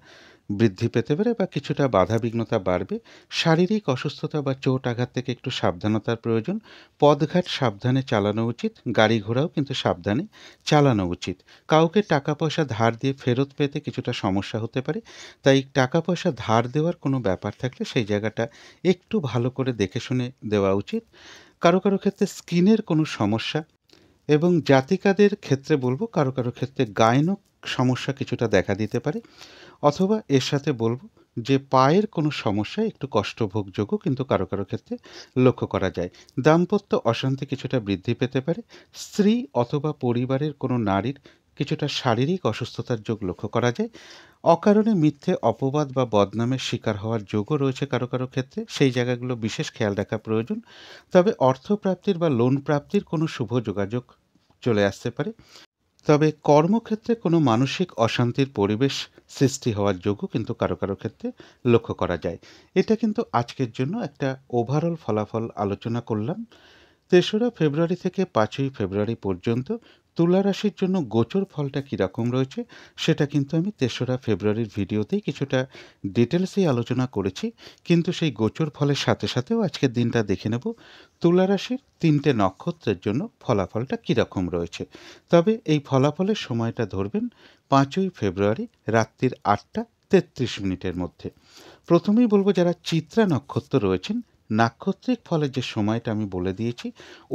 বৃদ্ধি পেতে পারে বা কিছুটা বাধাবিঘ্নতা বাড়বে। শারীরিক অসুস্থতা বা চোট আঘাত থেকে একটু সাবধানতার প্রয়োজন। পথঘাট সাবধানে চালানো উচিত, গাড়ি ঘোড়াও কিন্তু সাবধানে চালানো উচিত। কাউকে টাকা পয়সা ধার দিয়ে ফেরত পেতে কিছুটা সমস্যা হতে পারে, তাই টাকা পয়সা ধার দেওয়ার কোনো ব্যাপার থাকলে সেই জায়গাটা একটু ভালো করে দেখে শুনে দেওয়া উচিত। কারো কারো ক্ষেত্রে স্কিনের কোনো সমস্যা, এবং জাতিকাদের ক্ষেত্রে বলবো কারো কারো ক্ষেত্রে গায়নক সমস্যা কিছুটা দেখা দিতে পারে, অথবা এর সাথে বলবো যে পায়ের কোনো সমস্যা একটু কষ্টভোগযোগ্য কিন্তু কারো কারো ক্ষেত্রে লক্ষ্য করা যায়। দাম্পত্য অশান্তি কিছুটা বৃদ্ধি পেতে পারে। স্ত্রী অথবা পরিবারের কোনো নারীর কিছুটা শারীরিক অসুস্থতার যোগ লক্ষ্য করা যায়। অকারণে মিথ্যে অপবাদ বা বদনামের শিকার হওয়ার যোগও রয়েছে কারো কারো ক্ষেত্রে, সেই জায়গাগুলো বিশেষ খেয়াল রাখা প্রয়োজন। তবে অর্থপ্রাপ্তির বা লোন প্রাপ্তির কোনো শুভ যোগাযোগ চলে আসতে পারে। তবে কর্মক্ষেত্রে কোনো মানসিক অশান্তির পরিবেশ সৃষ্টি হওয়ার যোগও কিন্তু কারো কারো ক্ষেত্রে লক্ষ্য করা যায়। এটা কিন্তু আজকের জন্য একটা ওভারঅল ফলাফল আলোচনা করলাম। ৩রা ফেব্রুয়ারি থেকে ৫ই ফেব্রুয়ারি পর্যন্ত তুলা রাশির জন্য গোচর ফলটা কীরকম রয়েছে সেটা কিন্তু আমি ৩রা ফেব্রুয়ারির ভিডিওতেই কিছুটা ডিটেলসেই আলোচনা করেছি। কিন্তু সেই গোচর ফলের সাথে সাথেও আজকের দিনটা দেখে নেব তুলা রাশির ৩টে নক্ষত্রের জন্য ফলাফলটা কীরকম রয়েছে। তবে এই ফলাফলের সময়টা ধরবেন ৫ই ফেব্রুয়ারি রাত্রির ৮টা ৩৩ মধ্যে। প্রথমেই বলবো, যারা চিত্রা নক্ষত্র রয়েছেন নাক্ষত্রিক ফলের যে সময়টা আমি বলে দিয়েছি,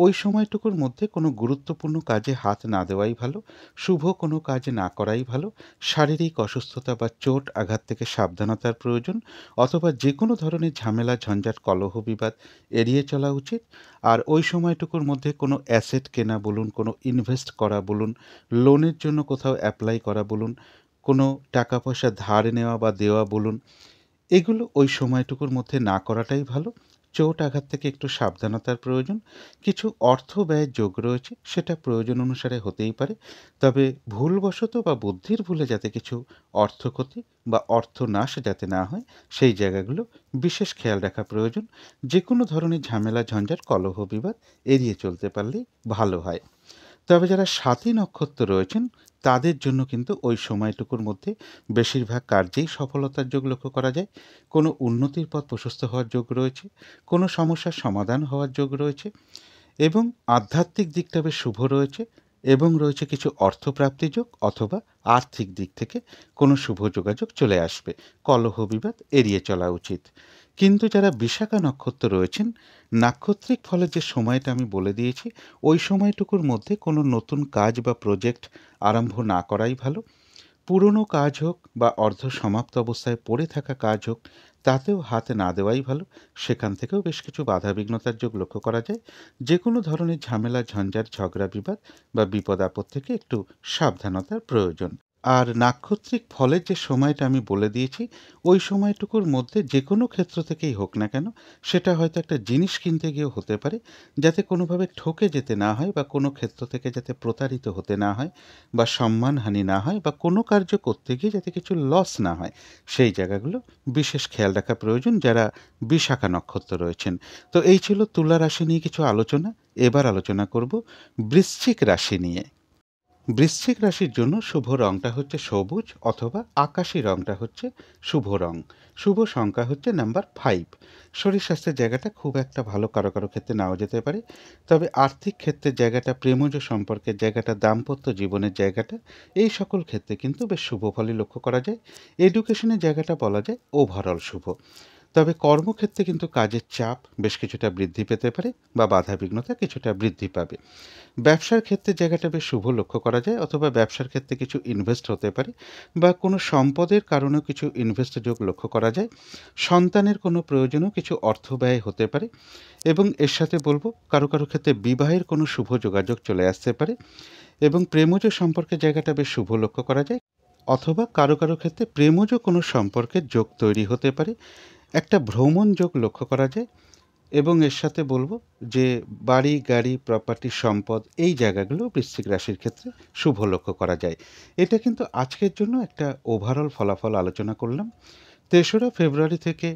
ওই সময়টুকুর মধ্যে কোনো গুরুত্বপূর্ণ কাজে হাত না দেওয়াই ভালো, শুভ কোনো কাজ না করাই ভালো। শারীরিক অসুস্থতা বা চোট আঘাত থেকে সাবধানতার প্রয়োজন, অথবা যে কোনো ধরনের ঝামেলা ঝঞ্ঝাট কলহ বিবাদ এড়িয়ে চলা উচিত। আর ওই সময়টুকুর মধ্যে কোনো অ্যাসেট কেনা বলুন, কোনো ইনভেস্ট করা বলুন, লোনের জন্য কোথাও অ্যাপ্লাই করা বলুন, কোনো টাকা পয়সা ধার নেওয়া বা দেওয়া বলুন, এগুলো ওই সময়টুকুর মধ্যে না করাটাই ভালো। চোট আঘাত থেকে একটু সাবধানতার প্রয়োজন। কিছু অর্থ ব্যয়ের যোগ রয়েছে, সেটা প্রয়োজন অনুসারে হতেই পারে। তবে ভুলবশত বা বুদ্ধির ভুলে যাতে কিছু অর্থ ক্ষতি বা অর্থনাশ যাতে না হয়, সেই জায়গাগুলো বিশেষ খেয়াল রাখা প্রয়োজন। যে কোনো ধরনের ঝামেলা ঝঞ্ঝাট কলহ বিবাদ এড়িয়ে চলতে পারলেই ভালো হয়। তবে যারা স্বাতী নক্ষত্র রয়েছেন, তাদের জন্য কিন্তু ওই সময়টুকুর মধ্যে বেশিরভাগ কার্যেই সফলতার যোগ লক্ষ্য করা যায়। কোনো উন্নতির পথ প্রশস্ত হওয়ার যোগ রয়েছে, কোনো সমস্যার সমাধান হওয়ার যোগ রয়েছে, এবং আধ্যাত্মিক দিকটা বেশ শুভ রয়েছে, এবং রয়েছে কিছু অর্থপ্রাপ্তি যোগ, অথবা আর্থিক দিক থেকে কোনো শুভ যোগাযোগ চলে আসবে। কলহ বিবাদ এড়িয়ে চলা উচিত। কিন্তু যারা বিশাখা নক্ষত্র রয়েছেন, নাক্ষত্রিক ফলের যে সময়টা আমি বলে দিয়েছি, ওই সময়টুকুর মধ্যে কোনো নতুন কাজ বা প্রজেক্ট আরম্ভ না করাই ভালো। পুরনো কাজ হোক বা অর্ধ সমাপ্ত অবস্থায় পড়ে থাকা কাজ হোক, তাতেও হাত না দেওয়াই ভালো। সেখান থেকেও বেশ কিছু বাধাবিঘ্নতার যোগ লক্ষ্য করা যায়। যে কোনো ধরনের ঝামেলা ঝঞ্ঝাট ঝগড়া বিবাদ বা বিপদ আপদ থেকে একটু সাবধানতার প্রয়োজন। আর নাক্ষত্রিক ফলের যে সময়টা আমি বলে দিয়েছি, ওই সময়টুকুর মধ্যে যে কোনো ক্ষেত্র থেকেই হোক না কেন, সেটা হয়তো একটা জিনিস কিনতে গিয়েও হতে পারে, যাতে কোনোভাবে ঠকে যেতে না হয়, বা কোনো ক্ষেত্র থেকে যাতে প্রতারিত হতে না হয়, বা সম্মানহানি না হয়, বা কোনো কার্য করতে গিয়ে যাতে কিছু লস না হয়, সেই জায়গাগুলো বিশেষ খেয়াল রাখা প্রয়োজন যারা বিশাখা নক্ষত্র রয়েছেন। তো এই ছিল তুলা রাশি নিয়ে কিছু আলোচনা। এবার আলোচনা করব বৃশ্চিক রাশি নিয়ে। বৃশ্চিক রাশির জন্য শুভ রংটা হচ্ছে সবুজ, অথবা আকাশি রংটা হচ্ছে শুভ রং। শুভ সংখ্যা হচ্ছে নাম্বার 5। শরীর স্বাস্থ্যের জায়গাটা খুব একটা ভালো কারো কারো ক্ষেত্রে নাও যেতে পারে। তবে আর্থিক ক্ষেত্রের জায়গাটা, প্রেমজ সম্পর্কের জায়গাটা, দাম্পত্য জীবনের জায়গাটা, এই সকল ক্ষেত্রে কিন্তু বেশ শুভ ফলই লক্ষ্য করা যায়। এডুকেশনের জায়গাটা বলা যায় ওভারঅল শুভ। তবে কর্মক্ষেত্রে কিন্তু কাজের চাপ বেশ কিছুটা বৃদ্ধি পেতে পারে, বা বাধাবিঘ্নতা কিছুটা বৃদ্ধি পাবে। ব্যবসার ক্ষেত্রে জায়গাটা বেশ শুভ লক্ষ্য করা যায়, অথবা ব্যবসার ক্ষেত্রে কিছু ইনভেস্ট হতে পারে, বা কোনো সম্পদের কারণেও কিছু ইনভেস্ট যোগ লক্ষ্য করা যায়। সন্তানের কোনো প্রয়োজনেও কিছু অর্থ ব্যয় হতে পারে, এবং এর সাথে বলবো কারো কারো ক্ষেত্রে বিবাহের কোনো শুভ যোগাযোগ চলে আসতে পারে, এবং প্রেমজ সম্পর্কের জায়গাটা বেশ শুভ লক্ষ্য করা যায়, অথবা কারো কারো ক্ষেত্রে প্রেমজ কোনো সম্পর্কের যোগ তৈরি হতে পারে। একটা ভ্রমণ যোগ লক্ষ্য করা যায়, এবং এর সাথে বলব যে বাড়ি গাড়ি প্রপার্টি সম্পদ, এই জায়গাগুলো বৃশ্চিক রাশির ক্ষেত্রে শুভ লক্ষ্য করা যায়। এটা কিন্তু আজকের জন্য একটা ওভারঅল ফলাফল আলোচনা করলাম। ৩রা ফেব্রুয়ারি থেকে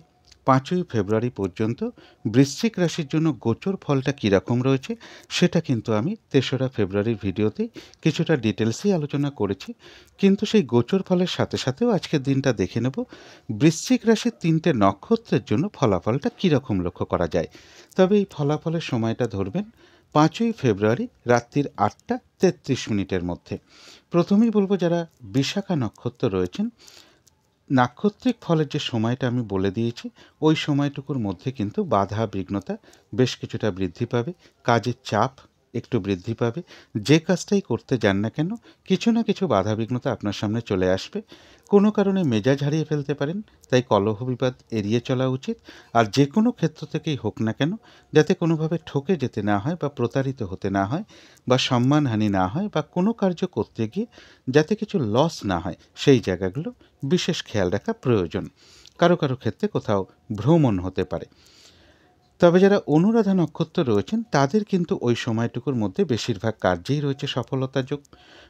৫ই ফেব্রুয়ারি পর্যন্ত বৃশ্চিক রাশির জন্য গোচর ফলটা কীরকম রয়েছে, সেটা কিন্তু আমি ৩রা ফেব্রুয়ারির ভিডিওতেই কিছুটা ডিটেলসেই আলোচনা করেছি। কিন্তু সেই গোচর ফলের সাথে সাথেও আজকের দিনটা দেখে নেব বৃশ্চিক রাশির ৩টে নক্ষত্রের জন্য ফলাফলটা কীরকম লক্ষ্য করা যায়। তবে এই ফলাফলের সময়টা ধরবেন ৫ই ফেব্রুয়ারি রাত্রির ৮টা ৩৩ মিনিটের মধ্যে। প্রথমেই বলবো যারা বিশাখা নক্ষত্র রয়েছেন, নাক্ষত্রিক ফলের যে সময়টা আমি বলে দিয়েছি, ওই সময়টুকুর মধ্যে কিন্তু বাধা বিঘ্নতা বেশ কিছুটা বৃদ্ধি পাবে, কাজের চাপ একটু বৃদ্ধি পাবে। যে কাজটাই করতে যান না কেন, কিছু না কিছু বাধা বিঘ্নতা আপনার সামনে চলে আসবে। কোনো কারণে মেজাজ হারিয়ে ফেলতে পারেন, তাই কলহ বিবাদ এড়িয়ে চলা উচিত। আর যে কোনো ক্ষেত্র থেকেই হোক না কেন, যাতে কোনোভাবে ঠকে যেতে না হয়, বা প্রতারিত হতে না হয়, বা সম্মানহানি না হয়, বা কোনো কার্য করতে গিয়ে যাতে কিছু লস না হয়, সেই জায়গাগুলো বিশেষ খেয়াল রাখা প্রয়োজন। কারো কারো ক্ষেত্রে কোথাও ভ্রমণ হতে পারে। তবে যারা অনুরাধা নক্ষত্র রয়েছেন, তাদের কিন্তু ওই সময়টুকুর মধ্যে বেশিরভাগ কার্যেই রয়েছে সফলতা যোগ,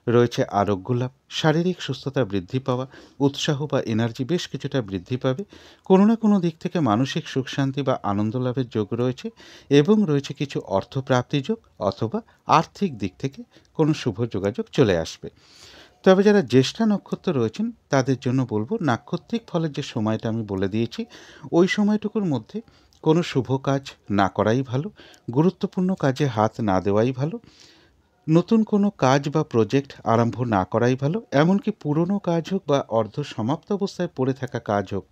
রয়েছে আরোগ্য লাভ, শারীরিক সুস্থতা বৃদ্ধি পাওয়া, উৎসাহ বা এনার্জি বেশ কিছুটা বৃদ্ধি পাবে। কোনো না কোনো দিক থেকে মানসিক সুখ শান্তি বা আনন্দ লাভের যোগ রয়েছে, এবং রয়েছে কিছু অর্থপ্রাপ্তি যোগ, অথবা আর্থিক দিক থেকে কোনো শুভ যোগাযোগ চলে আসবে। তবে যারা জ্যেষ্ঠা নক্ষত্র রয়েছেন, তাদের জন্য বলবো নাক্ষত্রিক ফলের যে সময়টা আমি বলে দিয়েছি, ওই সময়টুকুর মধ্যে কোনো শুভ কাজ না করাই ভালো, গুরুত্বপূর্ণ কাজে হাত না দেওয়াই ভালো, নতুন কোনো কাজ বা প্রজেক্ট আরম্ভ না করাই ভালো। এমনকি পুরনো কাজ হোক বা অর্ধ সমাপ্ত অবস্থায় পড়ে থাকা কাজ হোক,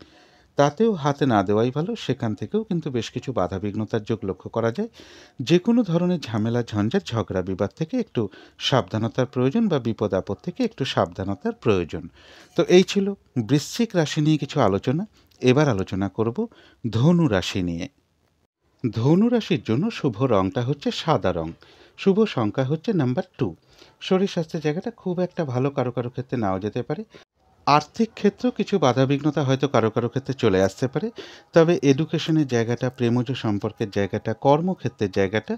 তাতেও হাতে না দেওয়াই ভালো। সেখান থেকেও কিন্তু বেশ কিছু বাধাবিঘ্নতার যোগ লক্ষ্য করা যায়। যে কোনো ধরনের ঝামেলা, ঝঞ্ঝাট, ঝগড়া বিবাদ থেকে একটু সাবধানতার প্রয়োজন বা বিপদ আপদ থেকে একটু সাবধানতার প্রয়োজন। তো এই ছিল বৃশ্চিক রাশি নিয়ে কিছু আলোচনা। এবার আলোচনা করব ধনু রাশি নিয়ে। ধনু রাশির জন্য শুভ রংটা হচ্ছে সাদা রং। শুভ সংখ্যা হচ্ছে নাম্বার 2। শরীর স্বাস্থ্যের জায়গাটা খুব একটা ভালো, কারো কারো ক্ষেত্রে নাও যেতে পারে। আর্থিক ক্ষেত্রেও কিছু বাধাবিঘ্নতা হয়তো কারো কারো ক্ষেত্রে চলে আসতে পারে। তবে এডুকেশনের জায়গাটা, প্রেমজ সম্পর্কের জায়গাটা, কর্মক্ষেত্রের জায়গাটা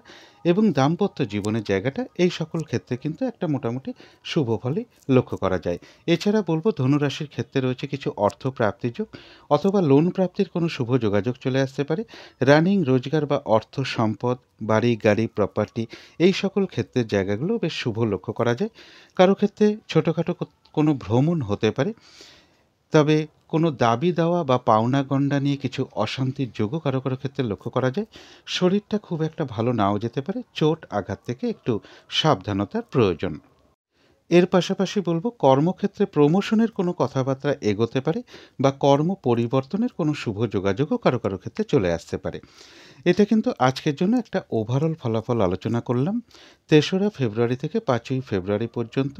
এবং দাম্পত্য জীবনের জায়গাটা, এই সকল ক্ষেত্রে কিন্তু একটা মোটামুটি শুভ ফলই লক্ষ্য করা যায়। এছাড়া বলব ধনুরাশির ক্ষেত্রে রয়েছে কিছু অর্থ প্রাপ্তির যোগ অথবা লোন প্রাপ্তির কোনো শুভ যোগাযোগ চলে আসতে পারে। রানিং রোজগার বা অর্থ সম্পদ, বাড়ি গাড়ি প্রপার্টি, এই সকল ক্ষেত্রের জায়গাগুলো বেশ শুভ লক্ষ্য করা যায়। কারো ক্ষেত্রে ছোটোখাটো কোনো ভ্রমণ হতে পারে। তবে কোনো দাবি দেওয়া বা পাওনা গণ্ডা নিয়ে কিছু অশান্তির যোগও কারো কারো ক্ষেত্রে লক্ষ্য করা যায়। শরীরটা খুব একটা ভালো নাও যেতে পারে। চোট আঘাত থেকে একটু সাবধানতার প্রয়োজন। এর পাশাপাশি বলব কর্মক্ষেত্রে প্রমোশনের কোনো কথাবার্তা এগোতে পারে বা কর্ম পরিবর্তনের কোনো শুভ যোগাযোগও কারো কারো ক্ষেত্রে চলে আসতে পারে। এটা কিন্তু আজকের জন্য একটা ওভারঅল ফলাফল আলোচনা করলাম। ৩রা ফেব্রুয়ারি থেকে ৫ই ফেব্রুয়ারি পর্যন্ত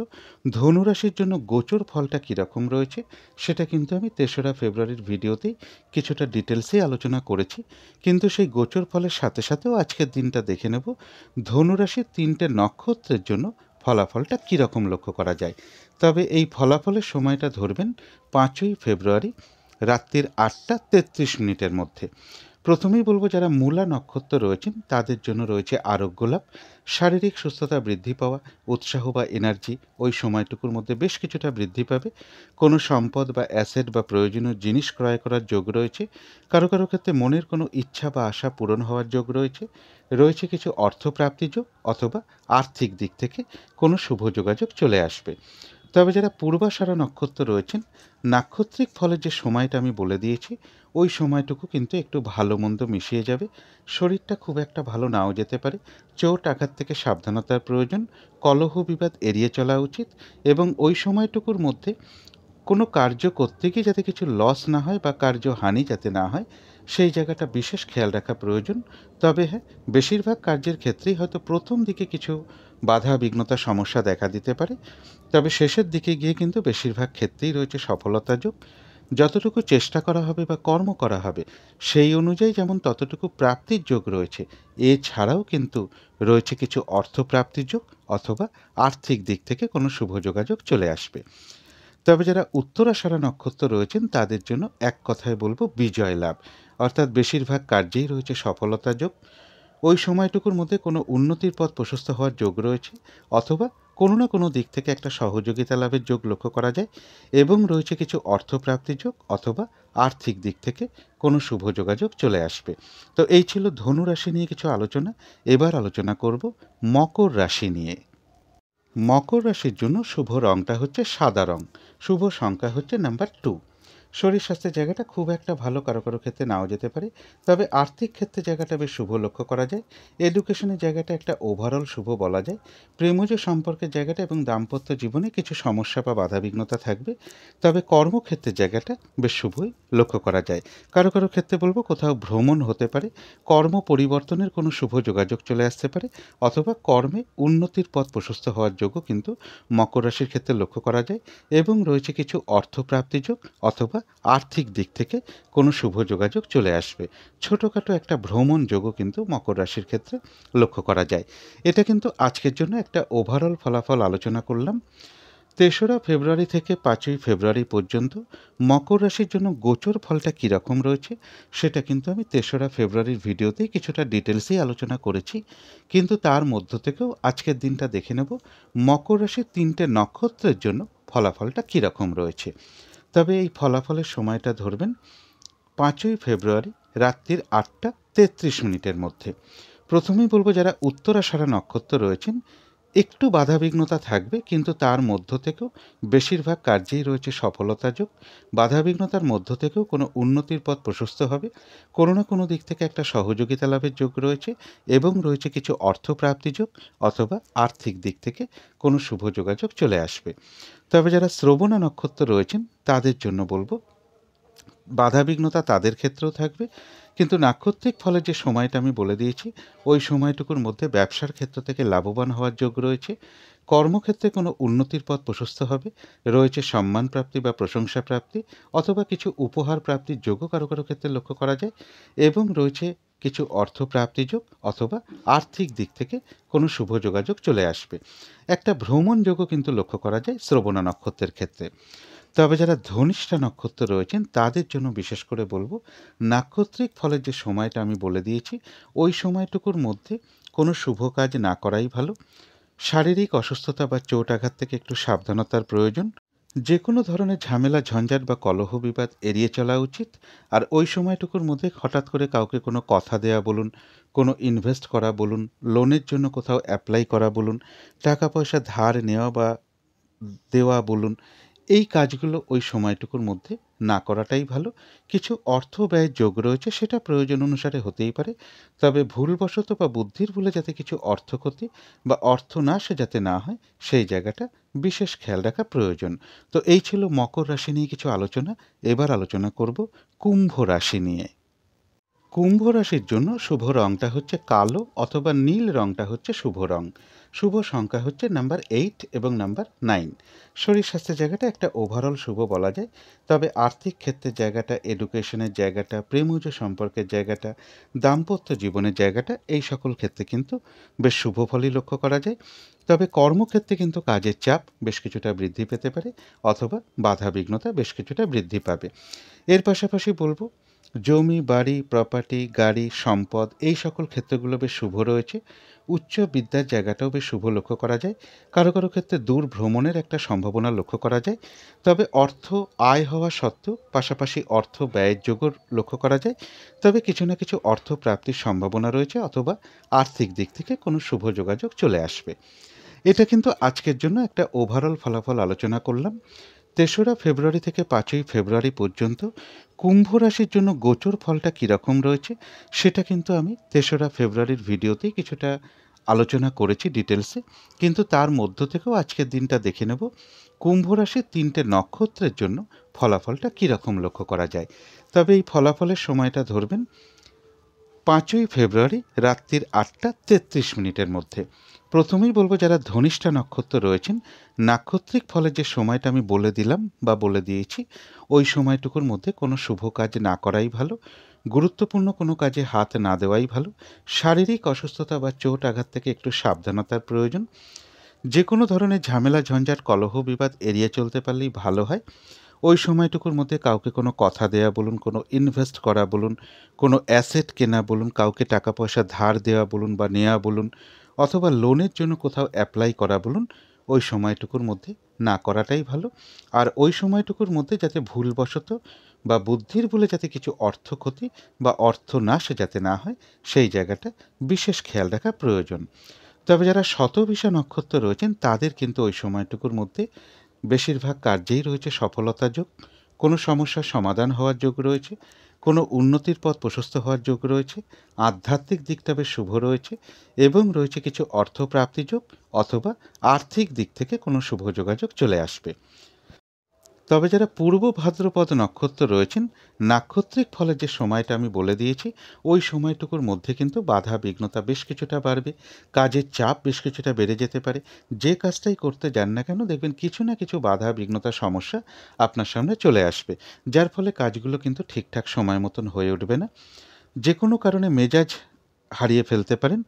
ধনুরাশির জন্য গোচর ফলটা কীরকম রয়েছে সেটা কিন্তু আমি ৩রা ফেব্রুয়ারির ভিডিওতেই কিছুটা ডিটেলসেই আলোচনা করেছি। কিন্তু সেই গোচর ফলের সাথে সাথেও আজকের দিনটা দেখে নেব ধনুরাশির ৩টে নক্ষত্রের জন্য ফলাফলটা কীরকম লক্ষ্য করা যায়। তবে এই ফলাফলের সময়টা ধরবেন ৫ই ফেব্রুয়ারি রাত্রির ৮টা ৩৩ মধ্যে। প্রথমেই বলব যারা মূলা নক্ষত্র রয়েছেন তাদের জন্য রয়েছে আরোগ্য লাভ, শারীরিক সুস্থতা বৃদ্ধি পাওয়া, উৎসাহ বা এনার্জি ওই সময়টুকুর মধ্যে বেশ কিছুটা বৃদ্ধি পাবে। কোনো সম্পদ বা অ্যাসেট বা প্রয়োজনীয় জিনিস ক্রয় করার যোগ রয়েছে। কারো কারো ক্ষেত্রে মনের কোনো ইচ্ছা বা আশা পূরণ হওয়ার যোগ রয়েছে। রয়েছে কিছু অর্থপ্রাপ্তির যোগ অথবা আর্থিক দিক থেকে কোনো শুভ যোগাযোগ চলে আসবে। তবে যারা পূর্বাষাঢ়া নক্ষত্র রয়েছেন, নাক্ষত্রিক ফলের যে সময়টা আমি বলে দিয়েছি ওই সময়টুকু কিন্তু একটু ভালো মন্দ মিশিয়ে যাবে। শরীরটা খুব একটা ভালো নাও যেতে পারে। চোট আঘাত থেকে সাবধানতার প্রয়োজন। কলহ বিবাদ এড়িয়ে চলা উচিত এবং ওই সময়টুকুর মধ্যে কোনো কার্য করতে গিয়ে যাতে কিছু লস না হয় বা কার্যহানি যাতে না হয় সেই জায়গাটা বিশেষ খেয়াল রাখা প্রয়োজন। তবে হ্যাঁ, বেশিরভাগ কার্যের ক্ষেত্রেই হয়তো প্রথম দিকে কিছু বাধা বিঘ্নতা সমস্যা দেখা দিতে পারে। তবে শেষের দিকে গিয়ে কিন্তু বেশিরভাগ ক্ষেত্রেই রয়েছে সফলতা যোগ। যতটুকু চেষ্টা করা হবে বা কর্ম করা হবে সেই অনুযায়ী যেমন ততটুকু প্রাপ্তির যোগ রয়েছে, এছাড়াও কিন্তু রয়েছে কিছু অর্থ প্রাপ্তির যোগ অথবা আর্থিক দিক থেকে কোনো শুভ যোগাযোগ চলে আসবে। তবে যারা উত্তরাষাঢ়া নক্ষত্র রয়েছেন তাদের জন্য এক কথায় বলবো বিজয় লাভ, অর্থাৎ বেশিরভাগ কার্যেই রয়েছে সফলতা যোগ। ওই সময়টুকুর মধ্যে কোনো উন্নতির পথ প্রশস্ত হওয়ার যোগ রয়েছে অথবা কোনো না কোনো দিক থেকে একটা সহযোগিতা লাভের যোগ লক্ষ্য করা যায় এবং রয়েছে কিছু অর্থপ্রাপ্তির যোগ অথবা আর্থিক দিক থেকে কোনো শুভ যোগাযোগ চলে আসবে। তো এই ছিল ধনু রাশি নিয়ে কিছু আলোচনা। এবার আলোচনা করব মকর রাশি নিয়ে। মকর রাশির জন্য শুভ রংটা হচ্ছে সাদা রং। শুভ সংখ্যা হচ্ছে নাম্বার 2। শরীর স্বাস্থ্যের জায়গাটা খুব একটা ভালো, কারো কারো ক্ষেত্রে নাও যেতে পারে। তবে আর্থিক ক্ষেত্রে জায়গাটা বেশ শুভ লক্ষ্য করা যায়। এডুকেশনের জায়গাটা একটা ওভারঅল শুভ বলা যায়। প্রেমজ সম্পর্কের জায়গাটা এবং দাম্পত্য জীবনে কিছু সমস্যা বা বাধাবিঘ্নতা থাকবে। তবে কর্মক্ষেত্রের জায়গাটা বেশ শুভই লক্ষ্য করা যায়। কারো কারো ক্ষেত্রে বলবো কোথাও ভ্রমণ হতে পারে, কর্ম পরিবর্তনের কোনো শুভ যোগাযোগ চলে আসতে পারে অথবা কর্মে উন্নতির পথ প্রশস্ত হওয়ার যোগও কিন্তু মকর রাশির ক্ষেত্রে লক্ষ্য করা যায় এবং রয়েছে কিছু অর্থপ্রাপ্তি যোগ অথবা আর্থিক দিক থেকে কোনো শুভ যোগাযোগ চলে আসবে। ছোটোখাটো একটা ভ্রমণ যোগও কিন্তু মকর রাশির ক্ষেত্রে লক্ষ্য করা যায়। এটা কিন্তু আজকের জন্য একটা ওভারঅল ফলাফল আলোচনা করলাম। ৩রা ফেব্রুয়ারি থেকে ৫ই ফেব্রুয়ারি পর্যন্ত মকর রাশির জন্য গোচর ফলটা কীরকম রয়েছে সেটা কিন্তু আমি ৩রা ফেব্রুয়ারির ভিডিওতেই কিছুটা ডিটেলসেই আলোচনা করেছি। কিন্তু তার মধ্য থেকেও আজকের দিনটা দেখে নেব মকর রাশির ৩টে নক্ষত্রের জন্য ফলাফলটা কীরকম রয়েছে। তবে এই ফলাফলের সময়টা ধরবেন ৫ই ফেব্রুয়ারি রাত্রির ৮টা ৩৩ মধ্যে। প্রথমেই বলবো যারা উত্তরাষাঢ়া নক্ষত্র রয়েছেন একটু বাধাবিঘ্নতা থাকবে, কিন্তু তার মধ্য থেকেও বেশিরভাগ কার্যেই রয়েছে সফলতা যোগ। বাধাবিঘ্নতার মধ্য থেকেও কোনো উন্নতির পথ প্রশস্ত হবে। কোনো না কোনো দিক থেকে একটা সহযোগিতা লাভের যোগ রয়েছে এবং রয়েছে কিছু অর্থপ্রাপ্তি যোগ অথবা আর্থিক দিক থেকে কোনো শুভ যোগাযোগ চলে আসবে। তবে যারা শ্রবণা নক্ষত্র রয়েছেন তাদের জন্য বলবো বাধাবিঘ্নতা তাদের ক্ষেত্রেও থাকবে, কিন্তু নাক্ষত্রিক ফলের যে সময়টা আমি বলে দিয়েছি ওই সময়টুকুর মধ্যে ব্যবসার ক্ষেত্র থেকে লাভবান হওয়ার যোগ রয়েছে। কর্মক্ষেত্রে কোনো উন্নতির পথ প্রশস্ত হবে, রয়েছে সম্মান প্রাপ্তি বা প্রশংসা প্রাপ্তি অথবা কিছু উপহার প্রাপ্তির যোগও কারো কারো ক্ষেত্রে লক্ষ্য করা যায়, এবং রয়েছে কিছু অর্থ প্রাপ্তি যোগ অথবা আর্থিক দিক থেকে কোনো শুভ যোগাযোগ চলে আসবে। একটা ভ্রমণ যোগও কিন্তু লক্ষ্য করা যায় শ্রবণা নক্ষত্রের ক্ষেত্রে। তবে যারা ধনিষ্ঠা নক্ষত্র রয়েছেন তাদের জন্য বিশেষ করে বলবো, নাক্ষত্রিক ফলের যে সময়টা আমি বলে দিয়েছি ওই সময়টুকুর মধ্যে কোনো শুভ কাজ না করাই ভালো। শারীরিক অসুস্থতা বা চোট আঘাত থেকে একটু সাবধানতার প্রয়োজন। যে কোনো ধরনের ঝামেলা ঝঞ্ঝাট বা কলহ বিবাদ এড়িয়ে চলা উচিত। আর ওই সময়টুকুর মধ্যে হঠাৎ করে কাউকে কোনো কথা দেয়া বলুন, কোনো ইনভেস্ট করা বলুন, লোনের জন্য কোথাও অ্যাপ্লাই করা বলুন, টাকা পয়সা ধার নেওয়া বা দেওয়া বলুন, এই কাজগুলো ওই সময়টুকুর মধ্যে না করাটাই ভালো। কিছু অর্থ ব্যয়ের যোগ রয়েছে, সেটা প্রয়োজন অনুসারে হতেই পারে, তবে ভুলবশত বা বুদ্ধির ভুলে যাতে কিছু অর্থ ক্ষতি বা অর্থনাশ যাতে না হয় সেই জায়গাটা বিশেষ খেয়াল রাখা প্রয়োজন। তো এই ছিল মকর রাশি নিয়ে কিছু আলোচনা। এবার আলোচনা করব কুম্ভ রাশি নিয়ে। কুম্ভ রাশির জন্য শুভ রংটা হচ্ছে কালো অথবা নীল রংটা হচ্ছে শুভ রং। শুভ সংখ্যা হচ্ছে নাম্বার 8 এবং নাম্বার 9। শরীর স্বাস্থ্যের জায়গাটা একটা ওভারঅল শুভ বলা যায়, তবে আর্থিক ক্ষেত্রের জায়গাটা, এডুকেশনের জায়গাটা, প্রেমজ সম্পর্কের জায়গাটা, দাম্পত্য জীবনের জায়গাটা, এই সকল ক্ষেত্রে কিন্তু বেশ শুভ ফলই লক্ষ্য করা যায়। তবে কর্মক্ষেত্রে কিন্তু কাজের চাপ বেশ কিছুটা বৃদ্ধি পেতে পারে অথবা বাধা বিঘ্নতা বেশ কিছুটা বৃদ্ধি পাবে। এর পাশাপাশি বলবো, জমি, বাড়ি, প্রপার্টি, গাড়ি, সম্পদ এই সকল ক্ষেত্রগুলো বেশ শুভ রয়েছে। উচ্চ বিদ্যার জায়গাটাও বেশ শুভ লক্ষ্য করা যায়। কারো কারো ক্ষেত্রে দূর ভ্রমণের একটা সম্ভাবনা লক্ষ্য করা যায়। তবে অর্থ আয় হওয়া সত্ত্বেও পাশাপাশি অর্থ ব্যয়ের যোগও লক্ষ্য করা যায়। তবে কিছু না কিছু অর্থ প্রাপ্তির সম্ভাবনা রয়েছে অথবা আর্থিক দিক থেকে কোনো শুভ যোগাযোগ চলে আসবে। এটা কিন্তু আজকের জন্য একটা ওভারঅল ফলাফল আলোচনা করলাম। ৩রা ফেব্রুয়ারি থেকে ৫ই ফেব্রুয়ারি পর্যন্ত কুম্ভ রাশির জন্য গোচর ফলটা কীরকম রয়েছে সেটা কিন্তু আমি ৩রা ফেব্রুয়ারির ভিডিওতেই কিছুটা আলোচনা করেছি ডিটেলসে, কিন্তু তার মধ্য থেকেও আজকের দিনটা দেখে নেব কুম্ভ রাশির ৩টে নক্ষত্রের জন্য ফলাফলটা কীরকম লক্ষ্য করা যায়। তবে এই ফলাফলের সময়টা ধরবেন ৫ই ফেব্রুয়ারি রাত্রির ৮টা ৩৩ মধ্যে। প্রথমেই বলবো, যারা ধনিষ্ঠা নক্ষত্র রয়েছেন নাক্ষত্রিক ফলের যে সময়টা আমি বলে দিলাম বা বলে দিয়েছি ওই সময়টুকুর মধ্যে কোনো শুভ কাজ না করাই ভালো। গুরুত্বপূর্ণ কোনো কাজে হাত না দেওয়াই ভালো। শারীরিক অসুস্থতা বা চোট আঘাত থেকে একটু সাবধানতার প্রয়োজন। যে কোনো ধরনের ঝামেলা ঝঞ্ঝাট কলহ বিবাদ এড়িয়ে চলতে পারলেই ভালো হয়। ওই সময়টুকুর মধ্যে কাউকে কোনো কথা দেয়া বলুন, কোনো ইনভেস্ট করা বলুন, কোনো অ্যাসেট কেনা বলুন, কাউকে টাকা পয়সা ধার দেওয়া বলুন বা নেওয়া বলুন, অথবা লোনের জন্য কোথাও অ্যাপ্লাই করা বলুন, ওই সময়টুকুর মধ্যে না করাটাই ভালো। আর ওই সময়টুকুর মধ্যে যাতে ভুলবশত বা বুদ্ধির ভুলে যাতে কিছু অর্থ ক্ষতি বা অর্থনাশ যাতে না হয় সেই জায়গাটা বিশেষ খেয়াল রাখা প্রয়োজন। তবে যারা শতভিষা নক্ষত্র রয়েছেন তাদের কিন্তু ওই সময়টুকুর মধ্যে বেশিরভাগ কার্যেই রয়েছে সফলতা যোগ, কোনো সমস্যার সমাধান হওয়ার যোগ রয়েছে, কোনো উন্নতির পথ প্রশস্ত হওয়ার যোগ রয়েছে, আধ্যাত্মিক দিকটা বেশ শুভ রয়েছে এবং রয়েছে কিছু অর্থপ্রাপ্তি যোগ অথবা আর্থিক দিক থেকে কোনো শুভ যোগাযোগ চলে আসবে। তবে যারা পূর্ব ভাদ্রপদ নক্ষত্র রয়েছেন নাক্ষত্রিক ফলের যে সময়টা আমি বলে দিয়েছি ওই সময়টুকুর মধ্যে কিন্তু বাধা বিঘ্নতা বেশ কিছুটা বাড়বে, কাজের চাপ বেশ কিছুটা বেড়ে যেতে পারে। যে কাজটাই করতে যান না কেন দেখবেন কিছু না কিছু বাধা বিঘ্নতা সমস্যা আপনার সামনে চলে আসবে, যার ফলে কাজগুলো কিন্তু ঠিকঠাক সময় মতন হয়ে উঠবে না। যে কোনো কারণে মেজাজ হারিয়ে ফেলতে পারেন,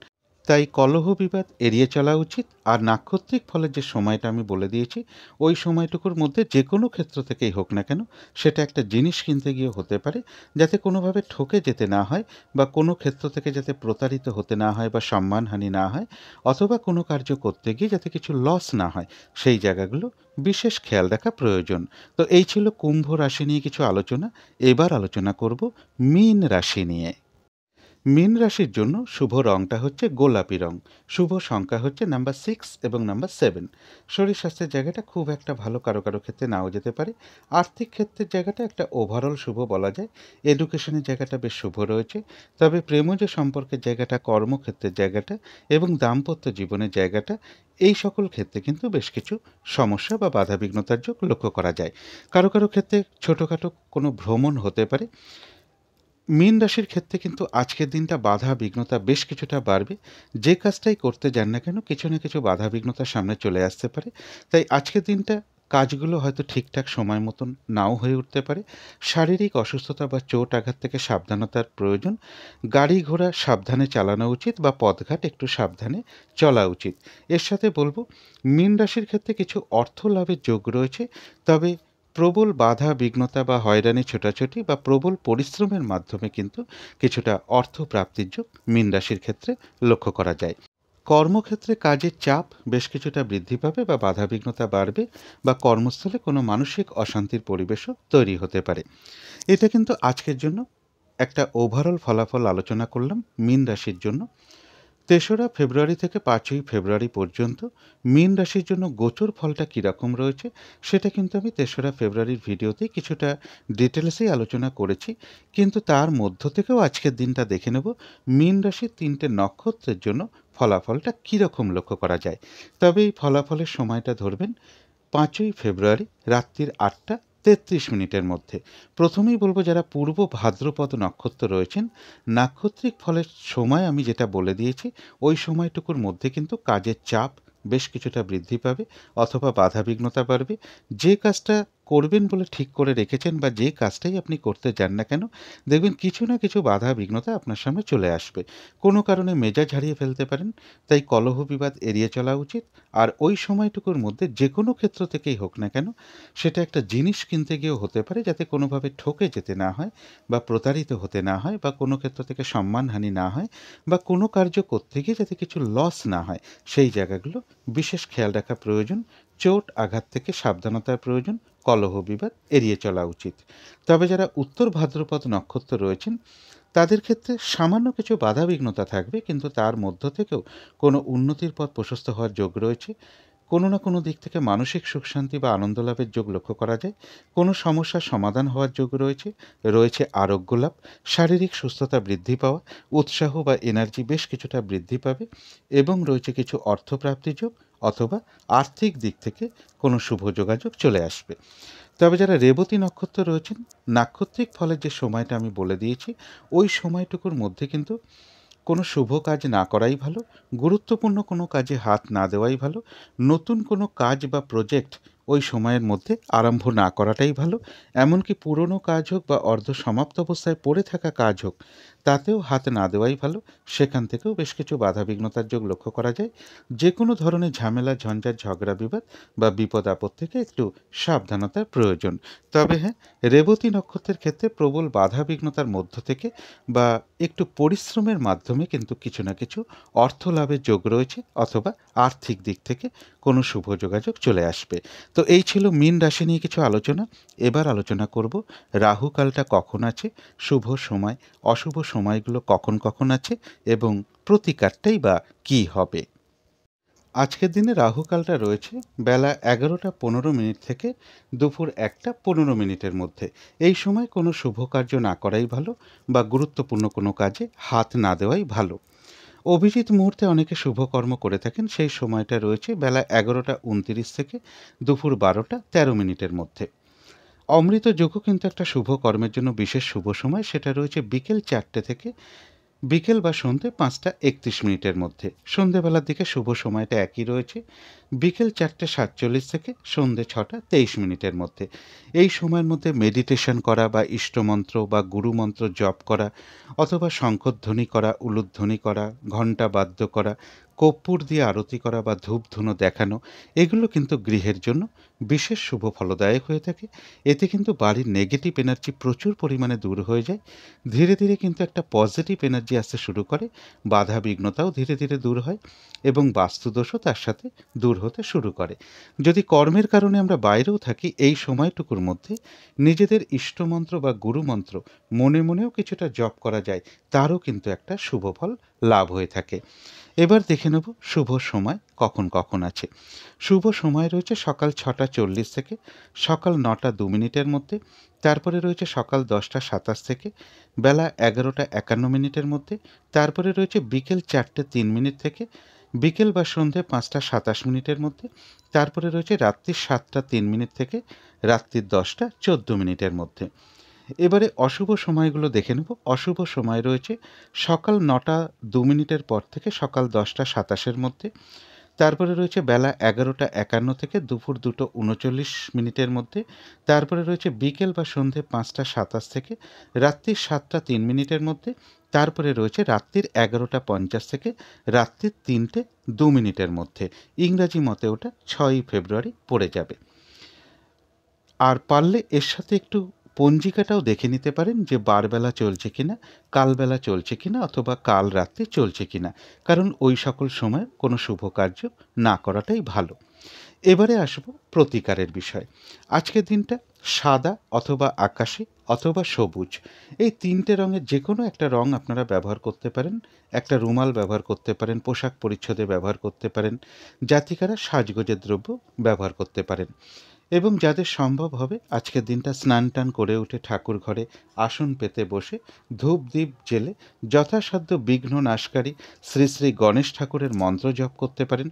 তাই কলহ বিবাদ এড়িয়ে চলা উচিত। আর নাক্ষত্রিক ফলের যে সময়টা আমি বলে দিয়েছি ওই সময়টুকুর মধ্যে যে কোনো ক্ষেত্র থেকেই হোক না কেন সেটা একটা জিনিস কিনতে গিয়ে হতে পারে, যাতে কোনোভাবে ঠকে যেতে না হয় বা কোনো ক্ষেত্র থেকে যাতে প্রতারিত হতে না হয় বা সম্মানহানি না হয়, অথবা কোনো কার্য করতে গিয়ে যাতে কিছু লস না হয় সেই জায়গাগুলো বিশেষ খেয়াল রাখা প্রয়োজন। তো এই ছিল কুম্ভ রাশি নিয়ে কিছু আলোচনা। এবার আলোচনা করব মীন রাশি নিয়ে। মীন রাশির জন্য শুভ রংটা হচ্ছে গোলাপি রং। শুভ সংখ্যা হচ্ছে নাম্বার 6 এবং নাম্বার 7। শরীর স্বাস্থ্যের জায়গাটা খুব একটা ভালো কারো কারো ক্ষেত্রে নাও যেতে পারে। আর্থিক ক্ষেত্রের জায়গাটা একটা ওভারঅল শুভ বলা যায়। এডুকেশনের জায়গাটা বেশ শুভ রয়েছে। তবে প্রেমজ সম্পর্কের জায়গাটা, কর্মক্ষেত্রের জায়গাটা এবং দাম্পত্য জীবনের জায়গাটা, এই সকল ক্ষেত্রে কিন্তু বেশ কিছু সমস্যা বা বাধাবিঘ্নতার যোগ লক্ষ্য করা যায়। কারো কারো ক্ষেত্রে ছোটোখাটো কোনো ভ্রমণ হতে পারে। মীন রাশির ক্ষেত্রে কিন্তু আজকের দিনটা বাধা বিঘ্নতা বেশ কিছুটা বাড়বে। যে কাজটাই করতে যান না কেন কিছু না কিছু বাধা বিঘ্নতার সামনে চলে আসতে পারে। তাই আজকের দিনটা কাজগুলো হয়তো ঠিকঠাক সময় মতন নাও হয়ে উঠতে পারে। শারীরিক অসুস্থতা বা চোট আঘাত থেকে সাবধানতার প্রয়োজন। গাড়ি ঘোড়া সাবধানে চালানো উচিত বা পথঘাট একটু সাবধানে চলা উচিত। এর সাথে বলব মীন রাশির ক্ষেত্রে কিছু অর্থ লাভের যোগ রয়েছে, তবে প্রবল বাধা বিঘ্নতা বা হয়রানি ছোটাছুটি বা প্রবল পরিশ্রমের মাধ্যমে কিন্তু কিছুটা অর্থ প্রাপ্তির যোগ মীন রাশির ক্ষেত্রে লক্ষ্য করা যায়। কর্মক্ষেত্রে কাজের চাপ বেশ কিছুটা বৃদ্ধি পাবে বা বাধা বিঘ্নতা বাড়বে, বা কর্মস্থলে কোনো মানসিক অশান্তির পরিবেশও তৈরি হতে পারে। এটা কিন্তু আজকের জন্য একটা ওভারঅল ফলাফল আলোচনা করলাম মীন রাশির জন্য। ৩রা ফেব্রুয়ারি থেকে ৫ই ফেব্রুয়ারি পর্যন্ত মীন রাশির জন্য গোচর ফলটা কীরকম রয়েছে সেটা কিন্তু আমি ৩রা ফেব্রুয়ারির ভিডিওতেই কিছুটা ডিটেলসেই আলোচনা করেছি। কিন্তু তার মধ্য থেকেও আজকের দিনটা দেখে নেব মীন রাশির ৩টে নক্ষত্রের জন্য ফলাফলটা কীরকম লক্ষ্য করা যায়। তবে এই ফলাফলের সময়টা ধরবেন ৫ই ফেব্রুয়ারি রাত্রির ৮টা ৩৩ মধ্যে। প্রথমেই বলবো যারা পূর্ব ভাদ্রপদ নক্ষত্র রয়েছেন, নাক্ষত্রিক ফলের সময় আমি যেটা বলে দিয়েছি ওই সময়টুকুর মধ্যে কিন্তু কাজের চাপ বেশ কিছুটা বৃদ্ধি পাবে অথবা বাধাবিঘ্নতা বাড়বে। যে কাজটা করবেন বলে ঠিক করে রেখেছেন বা যে কাজটাই আপনি করতে যান না কেন, দেখবেন কিছু না কিছু বাধা বিঘ্নতা আপনার সামনে চলে আসবে। কোনো কারণে মেজাজ হারিয়ে ফেলতে পারেন। তাই কলহ বিবাদ এড়িয়ে চলা উচিত। আর ওই সময়টুকুর মধ্যে যে কোনো ক্ষেত্র থেকেই হোক না কেন, সেটা একটা জিনিস কিনতে গিয়েও হতে পারে যাতে কোনোভাবে ঠকে যেতে না হয় বা প্রতারিত হতে না হয় বা কোনো ক্ষেত্র থেকে সম্মানহানি না হয় বা কোনো কার্য করতে গিয়ে যাতে কিছু লস না হয়, সেই জায়গাগুলো বিশেষ খেয়াল রাখা প্রয়োজন। চোট আঘাত থেকে সাবধানতার প্রয়োজন। কলহ বিবাদ এড়িয়ে চলা উচিত। তবে যারা উত্তর ভাদ্রপদ নক্ষত্র রয়েছেন তাদের ক্ষেত্রে সামান্য কিছু বাধাবিঘ্নতা থাকবে, কিন্তু তার মধ্য থেকেও কোনো উন্নতির পথ প্রশস্ত হওয়ার যোগ রয়েছে। কোনো না কোনো দিক থেকে মানসিক সুখ শান্তি বা আনন্দ লাভের যোগ লক্ষ্য করা যায়। কোনো সমস্যার সমাধান হওয়ার যোগ রয়েছে। রয়েছে আরোগ্য লাভ, শারীরিক সুস্থতা বৃদ্ধি পাওয়া, উৎসাহ বা এনার্জি বেশ কিছুটা বৃদ্ধি পাবে এবং রয়েছে কিছু অর্থপ্রাপ্তির যোগ অথবা আর্থিক দিক থেকে কোনো শুভ যোগাযোগ চলে আসবে। তবে যারা রেবতী নক্ষত্র রয়েছেন, নাক্ষত্রিক ফলের যে সময়টা আমি বলে দিয়েছি ওই সময়টুকুর মধ্যে কিন্তু কোনো শুভ কাজ না করাই ভালো, গুরুত্বপূর্ণ কোনো কাজে হাত না দেওয়াই ভালো, নতুন কোনো কাজ বা প্রজেক্ট ওই সময়ের মধ্যে আরম্ভ না করাটাই ভালো। এমনকি পুরনো কাজ হোক বা অর্ধ সমাপ্ত অবস্থায় পড়ে থাকা কাজ হোক, তাতেও হাত না দেওয়াই ভালো। সেখান থেকেও বেশ কিছু বাধাবিঘ্নতার যোগ লক্ষ্য করা যায়। যে কোনো ধরনের ঝামেলা ঝঞ্ঝাট ঝগড়া বিবাদ বা বিপদ আপদ থেকে একটু সাবধানতার প্রয়োজন। তবে হ্যাঁ, রেবতী নক্ষত্রের ক্ষেত্রে প্রবল বাধাবিঘ্নতার মধ্য থেকে বা একটু পরিশ্রমের মাধ্যমে কিন্তু কিছু না কিছু অর্থ লাভের যোগ রয়েছে অথবা আর্থিক দিক থেকে কোনো শুভ যোগাযোগ চলে আসবে। তো এই ছিল মীন রাশি নিয়ে কিছু আলোচনা। এবার আলোচনা করব রাহুকালটা কখন আছে, শুভ সময় অশুভ সময়গুলো কখন কখন আছে এবং প্রতিকারটাই বা কী হবে। আজকের দিনে রাহুকালটা রয়েছে বেলা 11টা 15 থেকে দুপুর 1টা 15 মধ্যে। এই সময় কোনো শুভ কার্য না করাই ভালো বা গুরুত্বপূর্ণ কোনো কাজে হাত না দেওয়াই ভালো। অভিজিৎ মুহূর্তে অনেকে শুভকর্ম করে থাকেন, সেই সময়টা রয়েছে বেলা 11টা 29 থেকে দুপুর 12টা 13 মধ্যে। অমৃত যোগও কিন্তু একটা শুভ কর্মের জন্য বিশেষ শুভ সময়, সেটা রয়েছে বিকেল 4টে থেকে বিকেল বা সন্ধে 5টা 31 মধ্যে। সন্ধেবেলার দিকে শুভ সময়টা একই রয়েছে, বিকেল 4টে 47 থেকে সন্ধে 6টা 23 মধ্যে। এই সময়ের মধ্যে মেডিটেশন করা বা ইষ্টমন্ত্র বা গুরুমন্ত্র জপ করা অথবা শঙ্খধ্বনি করা, উলুধ্বনি করা, ঘণ্টা বাদ্য করা, কর্পূর দিয়ে আরতি করা বা ধূপধুনো দেখানো, এগুলো কিন্তু গৃহের জন্য বিশেষ শুভ ফলদায়ক হয়ে থাকে। এতে কিন্তু বাড়ির নেগেটিভ এনার্জি প্রচুর পরিমাণে দূর হয়ে যায়। ধীরে ধীরে কিন্তু একটা পজিটিভ এনার্জি আসতে শুরু করে, বাধা বিঘ্নতাও ধীরে ধীরে দূর হয় এবং বাস্তুদোষও তার সাথে দূর হতে শুরু করে। যদি কর্মের কারণে আমরা বাইরেও থাকি, এই সময়টুকুর মধ্যে নিজেদের ইষ্টমন্ত্র বা গুরুমন্ত্র মনে মনেও কিছুটা জপ করা যায়, তারও কিন্তু একটা শুভ ফল লাভ হয়ে থাকে। এবার দেখে নেব শুভ সময় কখন কখন আছে। শুভ সময় রয়েছে সকাল 6টা 40 থেকে সকাল 9টা 2 মধ্যে। তারপরে রয়েছে সকাল 10টা 27 থেকে বেলা 11টা 51 মধ্যে। তারপরে রয়েছে বিকেল 4টে 3 থেকে বিকেল বা সন্ধে 5:27 মধ্যে, তারপরে রয়েছে রাত্রি 7:03 থেকে রাত্রি 10:14 মধ্যে। এবারে অশুভ সময়গুলো দেখে নেব। অশুভ সময় রয়েছে সকাল 9:02 পর থেকে সকাল 10:27 মধ্যে, তারপরে রয়েছে বেলা 11:51 থেকে দুপুর 2:39 মধ্যে, তারপরে রয়েছে বিকেল বা সন্ধে 5:27 থেকে রাত্রি 7:03 মধ্যে, তারপরে রয়েছে রাত্রির 11:50 থেকে রাত্রির 3:02 মধ্যে। ইংরাজি মতে ওটা 6ই ফেব্রুয়ারি পড়ে যাবে। আর পারলে এর সাথে একটু পঞ্জিকাটাও দেখে নিতে পারেন যে বারবেলা চলছে কিনা, কালবেলা চলছে কিনা, অথবা কাল রাত্রে চলছে কিনা, কারণ ওই সকল সময় কোনো শুভ কার্য না করাটাই ভালো। এবারে আসবো প্রতিকারের বিষয়। আজকের দিনটা সাদা অথবা আকাশি অথবা সবুজ, এই 3টে রঙের যে কোনো একটা রং আপনারা ব্যবহার করতে পারেন। একটা রুমাল ব্যবহার করতে পারেন, পোশাক পরিচ্ছদে ব্যবহার করতে পারেন, জাতিকারা সাজগোজের দ্রব্য ব্যবহার করতে পারেন। এবং যাদের সম্ভব হবে আজকের দিনটা স্নান টান করে উঠে ঠাকুর ঘরে আসন পেতে বসে ধূপ দ্বীপ জেলে যথাসাধ্য বিঘ্ন নাশকারী শ্রী শ্রী গণেশ ঠাকুরের মন্ত্র জপ করতে পারেন,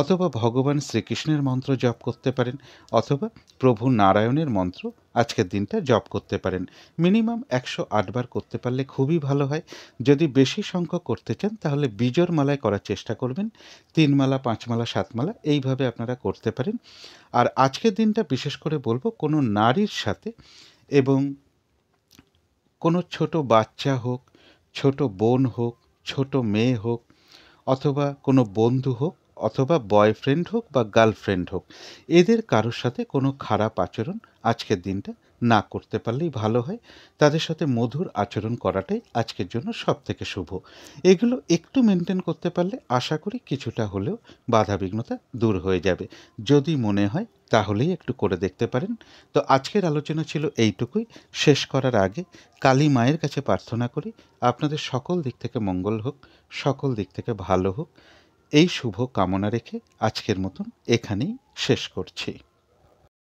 অথবা ভগবান শ্রীকৃষ্ণের মন্ত্র জপ করতে পারেন, অথবা প্রভু নারায়ণের মন্ত্র আজকের দিনটা জপ করতে পারেন। মিনিমাম 108 বার করতে পারলে খুবই ভালো হয়। যদি বেশি সংখ্যক করতে চান তাহলে বিজোড় মালায় করার চেষ্টা করবেন। 3 মালা, 5 মালা, 7 মালা এইভাবে আপনারা করতে পারেন। আর আজকের দিনটা বিশেষ করে বলবো কোনো নারীর সাথে, এবং কোনো ছোট বাচ্চা হোক, ছোট বোন হোক, ছোট মেয়ে হোক, অথবা কোনো বন্ধু হোক, অথবা বয়ফ্রেন্ড হোক বা গার্লফ্রেন্ড হোক, এদের কারোর সাথে কোনো খারাপ আচরণ আজকের দিনটা না করতে পারলেই ভালো হয়। তাদের সাথে মধুর আচরণ করাটাই আজকের জন্য সবথেকে শুভ। এগুলো একটু মেনটেন করতে পারলে আশা করি কিছুটা হলেও বাধাবিঘ্নতা দূর হয়ে যাবে। যদি মনে হয় তাহলেই একটু করে দেখতে পারেন। তো আজকের আলোচনা ছিল এইটুকুই। শেষ করার আগে কালী মায়ের কাছে প্রার্থনা করি আপনাদের সকল দিক থেকে মঙ্গল হোক, সকল দিক থেকে ভালো হোক, এই শুভ কামনা রেখে আজকের মতন এখানেই শেষ করছি।